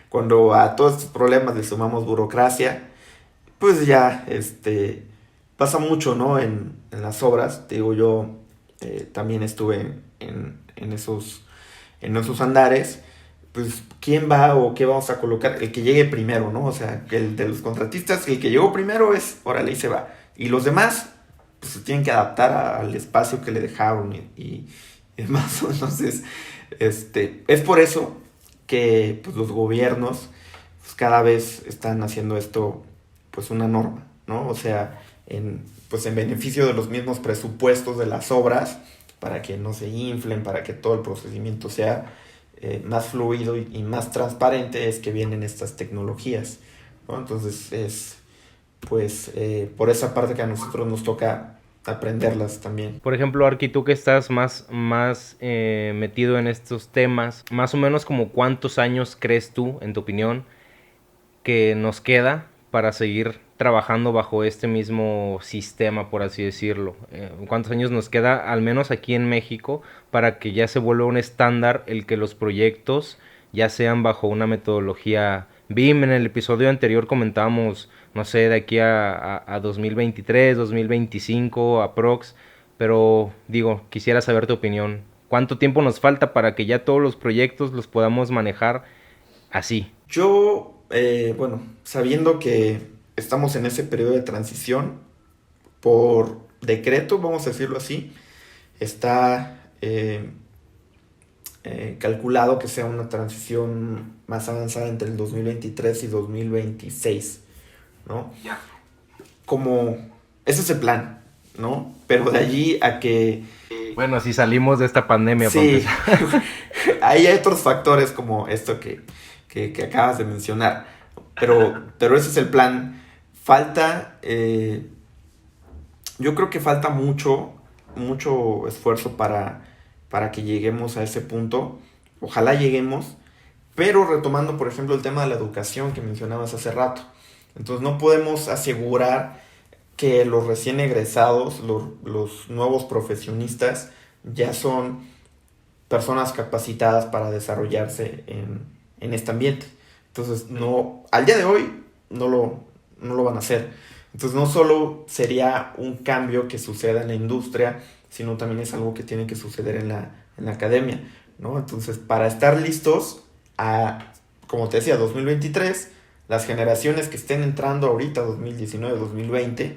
cuando a todos estos problemas le sumamos burocracia, pues ya, pasa mucho, ¿no? En las obras, te digo, yo también estuve en esos andares, pues, ¿quién va o qué vamos a colocar? El que llegue primero, ¿no? O sea, que el de los contratistas, el que llegó primero es, órale, y se va. Y los demás, pues, se tienen que adaptar al espacio que le dejaron y demás. Entonces, es por eso que, pues, los gobiernos, pues, cada vez están haciendo esto, pues, una norma, ¿no? O sea, pues, en beneficio de los mismos presupuestos de las obras, para que no se inflen, para que todo el procedimiento sea más fluido y más transparente, es que vienen estas tecnologías, ¿no? Entonces es pues por esa parte que a nosotros nos toca aprenderlas también. Por ejemplo, Arqui, tú que estás más metido en estos temas, más o menos como cuántos años crees tú, en tu opinión, que nos queda para seguir trabajando bajo este mismo sistema, por así decirlo. ¿Cuántos años nos queda, al menos aquí en México, para que ya se vuelva un estándar el que los proyectos ya sean bajo una metodología BIM? En el episodio anterior comentábamos, no sé, de aquí a 2023, 2025, aprox, pero digo, quisiera saber tu opinión. ¿Cuánto tiempo nos falta para que ya todos los proyectos los podamos manejar así? Yo, bueno, sabiendo que estamos en ese periodo de transición, por decreto, vamos a decirlo así, está calculado que sea una transición más avanzada entre el 2023 y 2026, ¿no? Ya. Como, ese es el plan, ¿no? Pero de allí a que, Bueno, si salimos de esta pandemia, para sí, empezar. ahí hay otros factores como esto que acabas de mencionar, pero ese es el plan. Falta, yo creo que falta mucho esfuerzo para que lleguemos a ese punto. Ojalá lleguemos, pero retomando, por ejemplo, el tema de la educación que mencionabas hace rato. Entonces no podemos asegurar que los recién egresados, los nuevos profesionistas, ya son personas capacitadas para desarrollarse en este ambiente. Entonces, no, al día de hoy no lo van a hacer. Entonces, no solo sería un cambio que suceda en la industria, sino también es algo que tiene que suceder en la academia, ¿no? Entonces, para estar listos como te decía, 2023, las generaciones que estén entrando ahorita, 2019, 2020,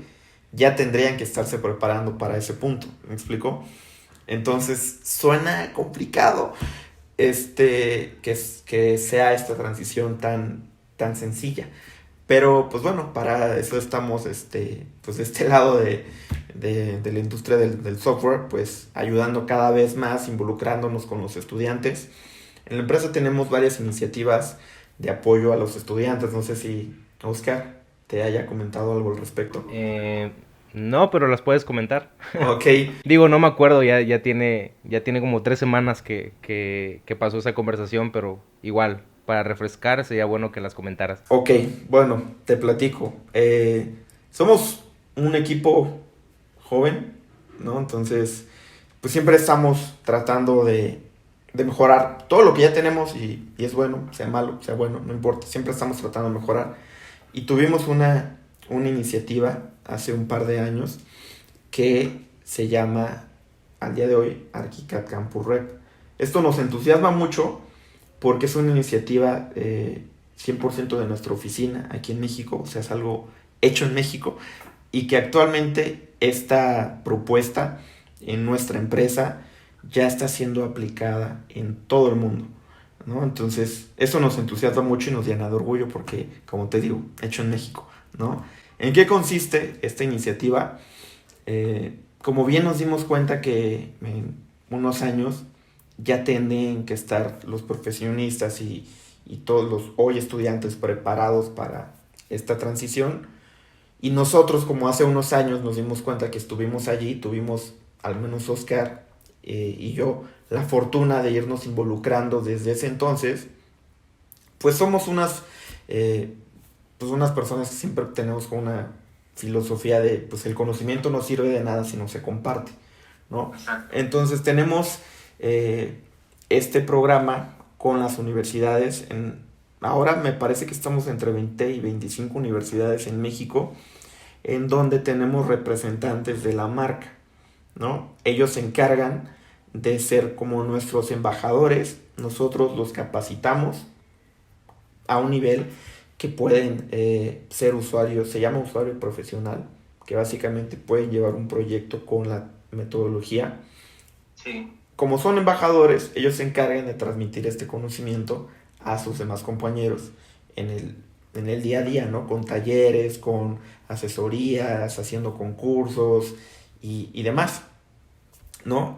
ya tendrían que estarse preparando para ese punto. ¿Me explico? Entonces, suena complicado que sea esta transición tan sencilla. Pero pues bueno, para eso estamos pues de este lado de la industria del software, pues ayudando cada vez más, involucrándonos con los estudiantes. En la empresa tenemos varias iniciativas de apoyo a los estudiantes. No sé si Oscar te haya comentado algo al respecto. No, pero las puedes comentar. Ok, Digo, no me acuerdo, ya tiene como 3 semanas que pasó esa conversación, pero igual, para refrescar sería bueno que las comentaras. ok, bueno, te platico. Somos un equipo joven, ¿no? Entonces, pues siempre estamos tratando de mejorar todo lo que ya tenemos y es bueno, sea malo, sea bueno, no importa, siempre estamos tratando de mejorar. Y tuvimos una iniciativa hace un par de años que se llama, al día de hoy, ArchiCAD Campus Rep. Esto nos entusiasma mucho porque es una iniciativa 100% de nuestra oficina aquí en México, o sea, es algo hecho en México y que actualmente esta propuesta en nuestra empresa ya está siendo aplicada en todo el mundo, ¿no? Entonces, eso nos entusiasma mucho y nos llena de orgullo porque, como te digo, hecho en México, ¿no? ¿En qué consiste esta iniciativa? Como bien nos dimos cuenta que en unos años ya tienen que estar los profesionistas y todos los hoy estudiantes preparados para esta transición. Y nosotros, como hace unos años, nos dimos cuenta que estuvimos allí, tuvimos, al menos Oscar y yo, la fortuna de irnos involucrando desde ese entonces, pues somos pues unas personas que siempre tenemos como una filosofía de, pues el conocimiento no sirve de nada si no se comparte, ¿no? Entonces tenemos este programa con las universidades. Ahora me parece que estamos entre 20 y 25 universidades en México, en donde tenemos representantes de la marca, ¿no? Ellos se encargan de ser como nuestros embajadores, nosotros los capacitamos a un nivel que pueden ser usuarios, se llama usuario profesional, que básicamente pueden llevar un proyecto con la metodología. Sí. Como son embajadores, ellos se encargan de transmitir este conocimiento a sus demás compañeros en el día a día, ¿no? Con talleres, con asesorías, haciendo concursos y demás, ¿no?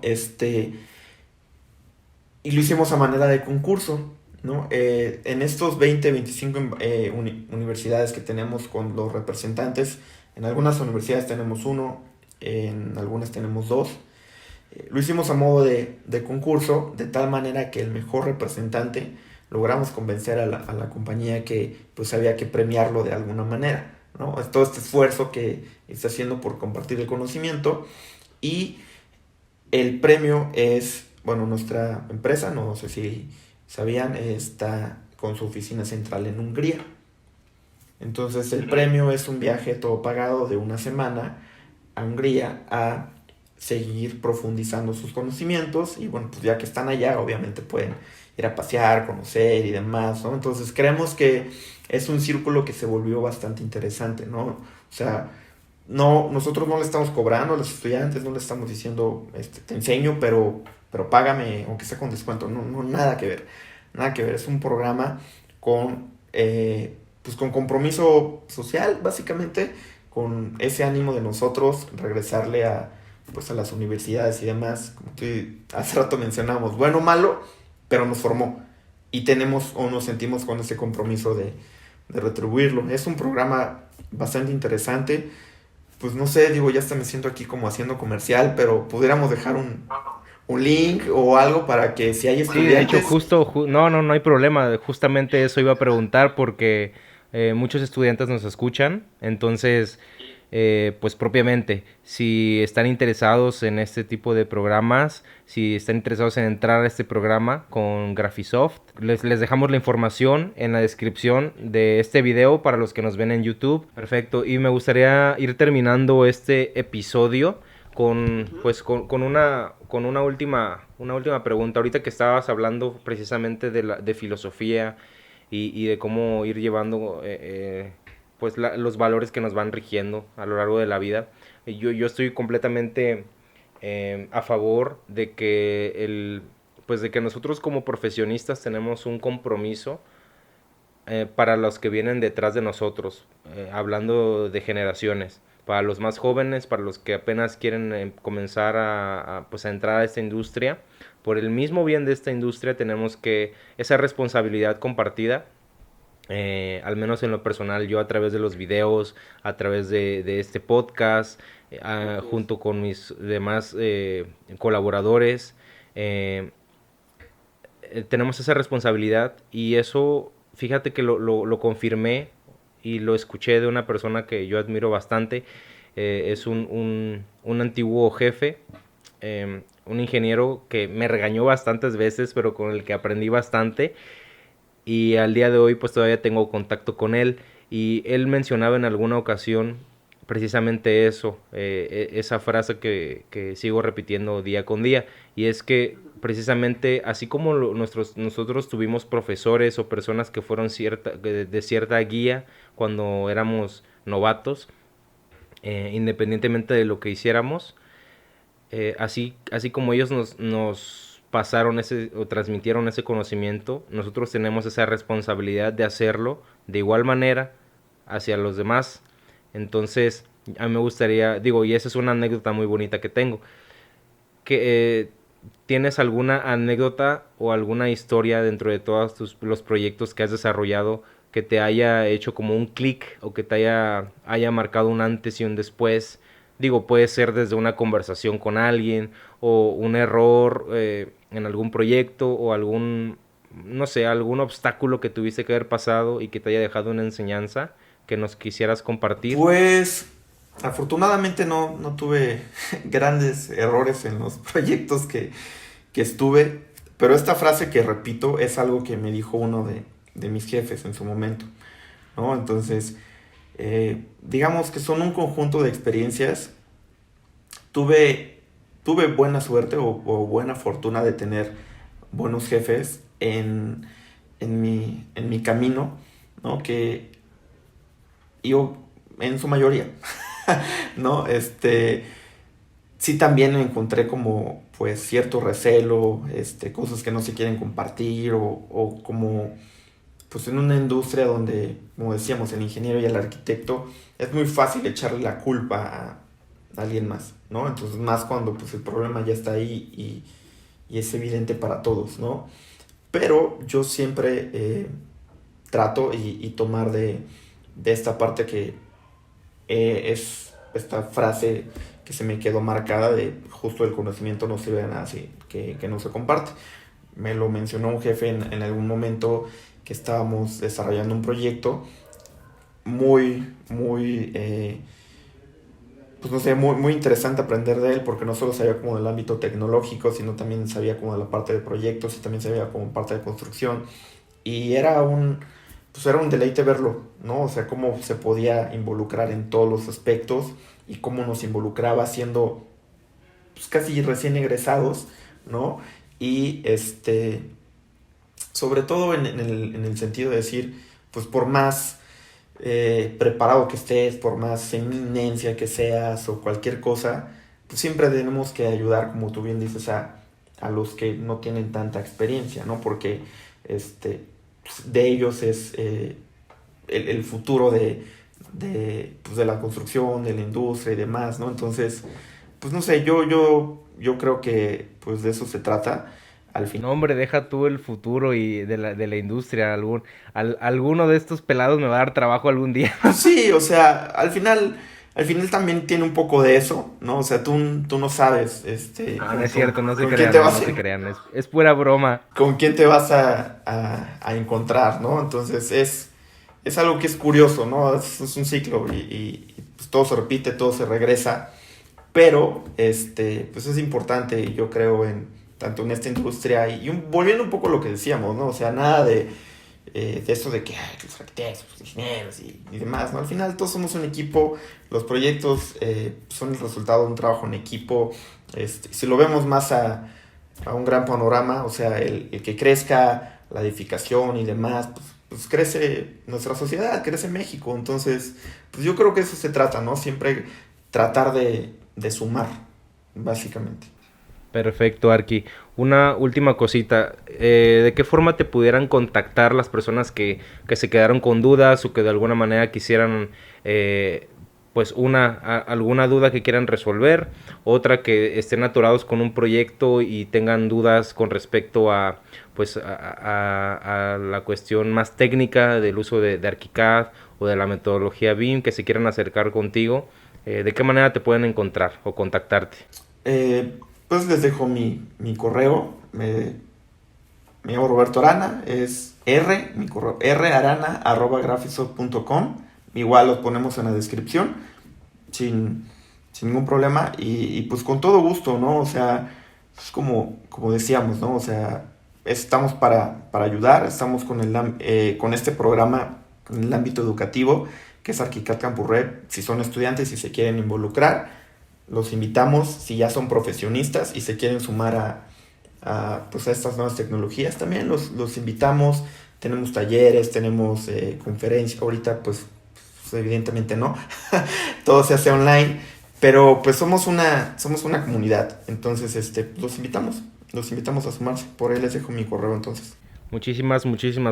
Y lo hicimos a manera de concurso, ¿no? En estos 20, 25 universidades que tenemos con los representantes, en algunas universidades tenemos uno, en algunas tenemos dos. Lo hicimos a modo de concurso, de tal manera que el mejor representante logramos convencer a la compañía que pues había que premiarlo de alguna manera, ¿no? Es todo este esfuerzo que está haciendo por compartir el conocimiento y el premio es, bueno, nuestra empresa, no sé si sabían, está con su oficina central en Hungría. Entonces el premio es un viaje todo pagado de una semana a Hungría a seguir profundizando sus conocimientos y bueno, pues ya que están allá obviamente pueden ir a pasear, conocer y demás, ¿no? Entonces creemos que es un círculo que se volvió bastante interesante, ¿no? O sea, no, nosotros no le estamos cobrando a los estudiantes, no le estamos diciendo, te enseño, pero págame, aunque sea con descuento, no, no, nada que ver, nada que ver, es un programa con, pues con compromiso social, básicamente, con ese ánimo de nosotros regresarle pues a las universidades y demás, como que hace rato mencionamos, bueno o malo, pero nos formó y tenemos o nos sentimos con ese compromiso de retribuirlo. Es un programa bastante interesante. Pues no sé, digo, ya hasta me siento aquí como haciendo comercial, pero pudiéramos dejar un link o algo para que si hay Sí, de hecho, estudiantes. no hay problema. Justamente eso iba a preguntar porque muchos estudiantes nos escuchan. Entonces, pues propiamente, si están interesados en este tipo de programas, si están interesados en entrar a este programa con Graphisoft, les dejamos la información en la descripción de este video para los que nos ven en YouTube. Perfecto. Y me gustaría ir terminando este episodio con una última pregunta. Ahorita que estabas hablando precisamente de filosofía y de cómo ir llevando pues los valores que nos van rigiendo a lo largo de la vida. Yo estoy completamente a favor de que pues de que nosotros como profesionistas tenemos un compromiso para los que vienen detrás de nosotros, hablando de generaciones, para los más jóvenes, para los que apenas quieren comenzar pues a entrar a esta industria. Por el mismo bien de esta industria tenemos que esa responsabilidad compartida, al menos en lo personal, yo a través de los videos, a través de este podcast, junto con mis demás colaboradores, eh, tenemos esa responsabilidad, y eso, fíjate que lo confirmé y lo escuché de una persona que yo admiro bastante. Es un antiguo jefe, un ingeniero que me regañó bastantes veces, pero con el que aprendí bastante, y al día de hoy pues todavía tengo contacto con él, y él mencionaba en alguna ocasión precisamente eso, esa frase que sigo repitiendo día con día, y es que precisamente así como nosotros tuvimos profesores o personas que fueron de cierta guía cuando éramos novatos, independientemente de lo que hiciéramos, así como ellos nos pasaron o transmitieron ese conocimiento, nosotros tenemos esa responsabilidad de hacerlo de igual manera hacia los demás. Entonces, a mí me gustaría, digo, y esa es una anécdota muy bonita que tengo, que ¿tienes alguna anécdota o alguna historia dentro de todos los proyectos que has desarrollado que te haya hecho como un clic, o que te haya marcado un antes y un después? Digo, puede ser desde una conversación con alguien, o un error en algún proyecto, o no sé, algún obstáculo que tuviste que haber pasado y que te haya dejado una enseñanza que nos quisieras compartir. Pues afortunadamente no tuve grandes errores en los proyectos que estuve, pero esta frase que repito es algo que me dijo uno de mis jefes en su momento, ¿no? Entonces, digamos que son un conjunto de experiencias. Tuve buena suerte o buena fortuna de tener buenos jefes en mi camino, ¿no? Que yo, en su mayoría, ¿no? Sí, también encontré como pues cierto recelo, cosas que no se quieren compartir, o como pues en una industria donde, como decíamos, el ingeniero y el arquitecto, es muy fácil echarle la culpa a alguien más, ¿no? Entonces, más cuando pues el problema ya está ahí y es evidente para todos, ¿no? Pero yo siempre trato y tomar de esta parte que es esta frase que se me quedó marcada de justo el conocimiento no sirve de nada así que no se comparte. Me lo mencionó un jefe en algún momento que estábamos desarrollando un proyecto muy pues no sé, muy interesante aprender de él, porque no solo sabía como del ámbito tecnológico, sino también sabía como de la parte de proyectos, y también sabía como parte de construcción, y pues era un deleite verlo, ¿no? O sea, cómo se podía involucrar en todos los aspectos, y cómo nos involucraba siendo pues casi recién egresados, ¿no? Y sobre todo en el sentido de decir, pues por más preparado que estés, por más eminencia que seas o cualquier cosa, pues siempre tenemos que ayudar, como tú bien dices, a los que no tienen tanta experiencia, ¿no? Porque pues, de ellos es el futuro pues de la construcción, de la industria y demás, ¿no? Entonces, pues no sé, yo creo que pues de eso se trata al final. No, hombre, deja tú el futuro y de la industria. Alguno de estos pelados me va a dar trabajo algún día. Pues sí, o sea, al final también tiene un poco de eso, ¿no? O sea, tú no sabes, Ah, no es cierto, no se con quién te crean, no vas se crean. Es pura broma. con quién te vas a encontrar, ¿no? Entonces es algo que es curioso, ¿no? Es un ciclo y, pues todo se repite, todo se regresa, pero pues es importante, yo creo, tanto en esta industria volviendo un poco a lo que decíamos, ¿no? O sea, nada de eso de que ay, los arquitectos, los ingenieros y demás, ¿no? Al final todos somos un equipo, los proyectos son el resultado de un trabajo en equipo. Si lo vemos más a un gran panorama, o sea, el que crezca la edificación y demás, pues crece nuestra sociedad, crece México. Entonces, pues yo creo que eso se trata, ¿no? Siempre tratar de sumar, básicamente. Perfecto, Arqui. Una última cosita. ¿De qué forma te pudieran contactar las personas que se quedaron con dudas o que de alguna manera quisieran, pues alguna duda que quieran resolver, otra que estén atorados con un proyecto y tengan dudas con respecto a, pues, a la cuestión más técnica del uso de ArchiCAD o de la metodología BIM, que se quieran acercar contigo? ¿De qué manera te pueden encontrar o contactarte? Pues les dejo mi correo. Me llamo Roberto Arana, es mi correo, rarana@graphisoft.com. Igual los ponemos en la descripción, sin ningún problema. Y pues con todo gusto, ¿no? O sea, es como decíamos, ¿no? O sea, estamos para ayudar, estamos con este programa en el ámbito educativo, que es ArchiCAD Campus Red. Si son estudiantes y se quieren involucrar, los invitamos. Si ya son profesionistas y se quieren sumar pues a estas nuevas tecnologías, también los invitamos. Tenemos talleres, tenemos conferencias. Ahorita pues evidentemente no, todo se hace online, pero pues somos una comunidad. Entonces los invitamos a sumarse. Por ahí les dejo mi correo entonces. Muchísimas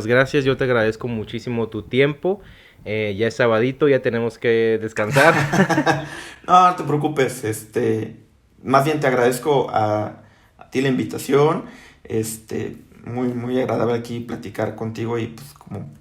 gracias. Yo te agradezco muchísimo tu tiempo. Ya es sabadito, ya tenemos que descansar. No, no te preocupes. Más bien te agradezco a ti la invitación. Muy agradable aquí platicar contigo y pues como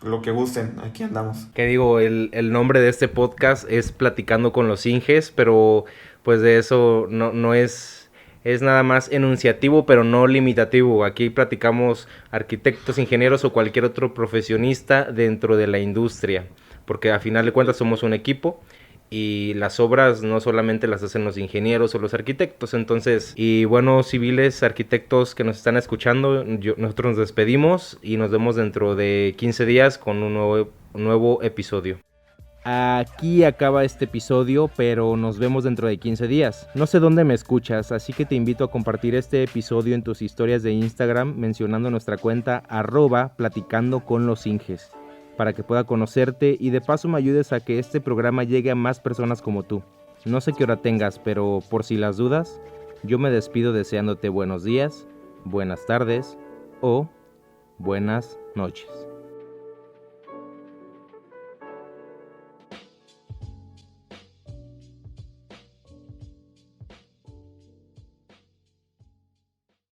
lo que gusten, aquí andamos. Que digo, el nombre de este podcast es Platicando con los Inges, pero pues de eso no es nada más enunciativo, pero no limitativo. Aquí platicamos arquitectos, ingenieros o cualquier otro profesionista dentro de la industria, porque a final de cuentas somos un equipo y las obras no solamente las hacen los ingenieros o los arquitectos. Entonces, y bueno, civiles, arquitectos que nos están escuchando, nosotros nos despedimos y nos vemos dentro de 15 días con un nuevo episodio. Aquí acaba este episodio, pero nos vemos dentro de 15 días. No sé dónde me escuchas, así que te invito a compartir este episodio en tus historias de Instagram mencionando nuestra cuenta @platicandoconlosinges, para que pueda conocerte y de paso me ayudes a que este programa llegue a más personas como tú. No sé qué hora tengas, pero por si las dudas, yo me despido deseándote buenos días, buenas tardes o buenas noches.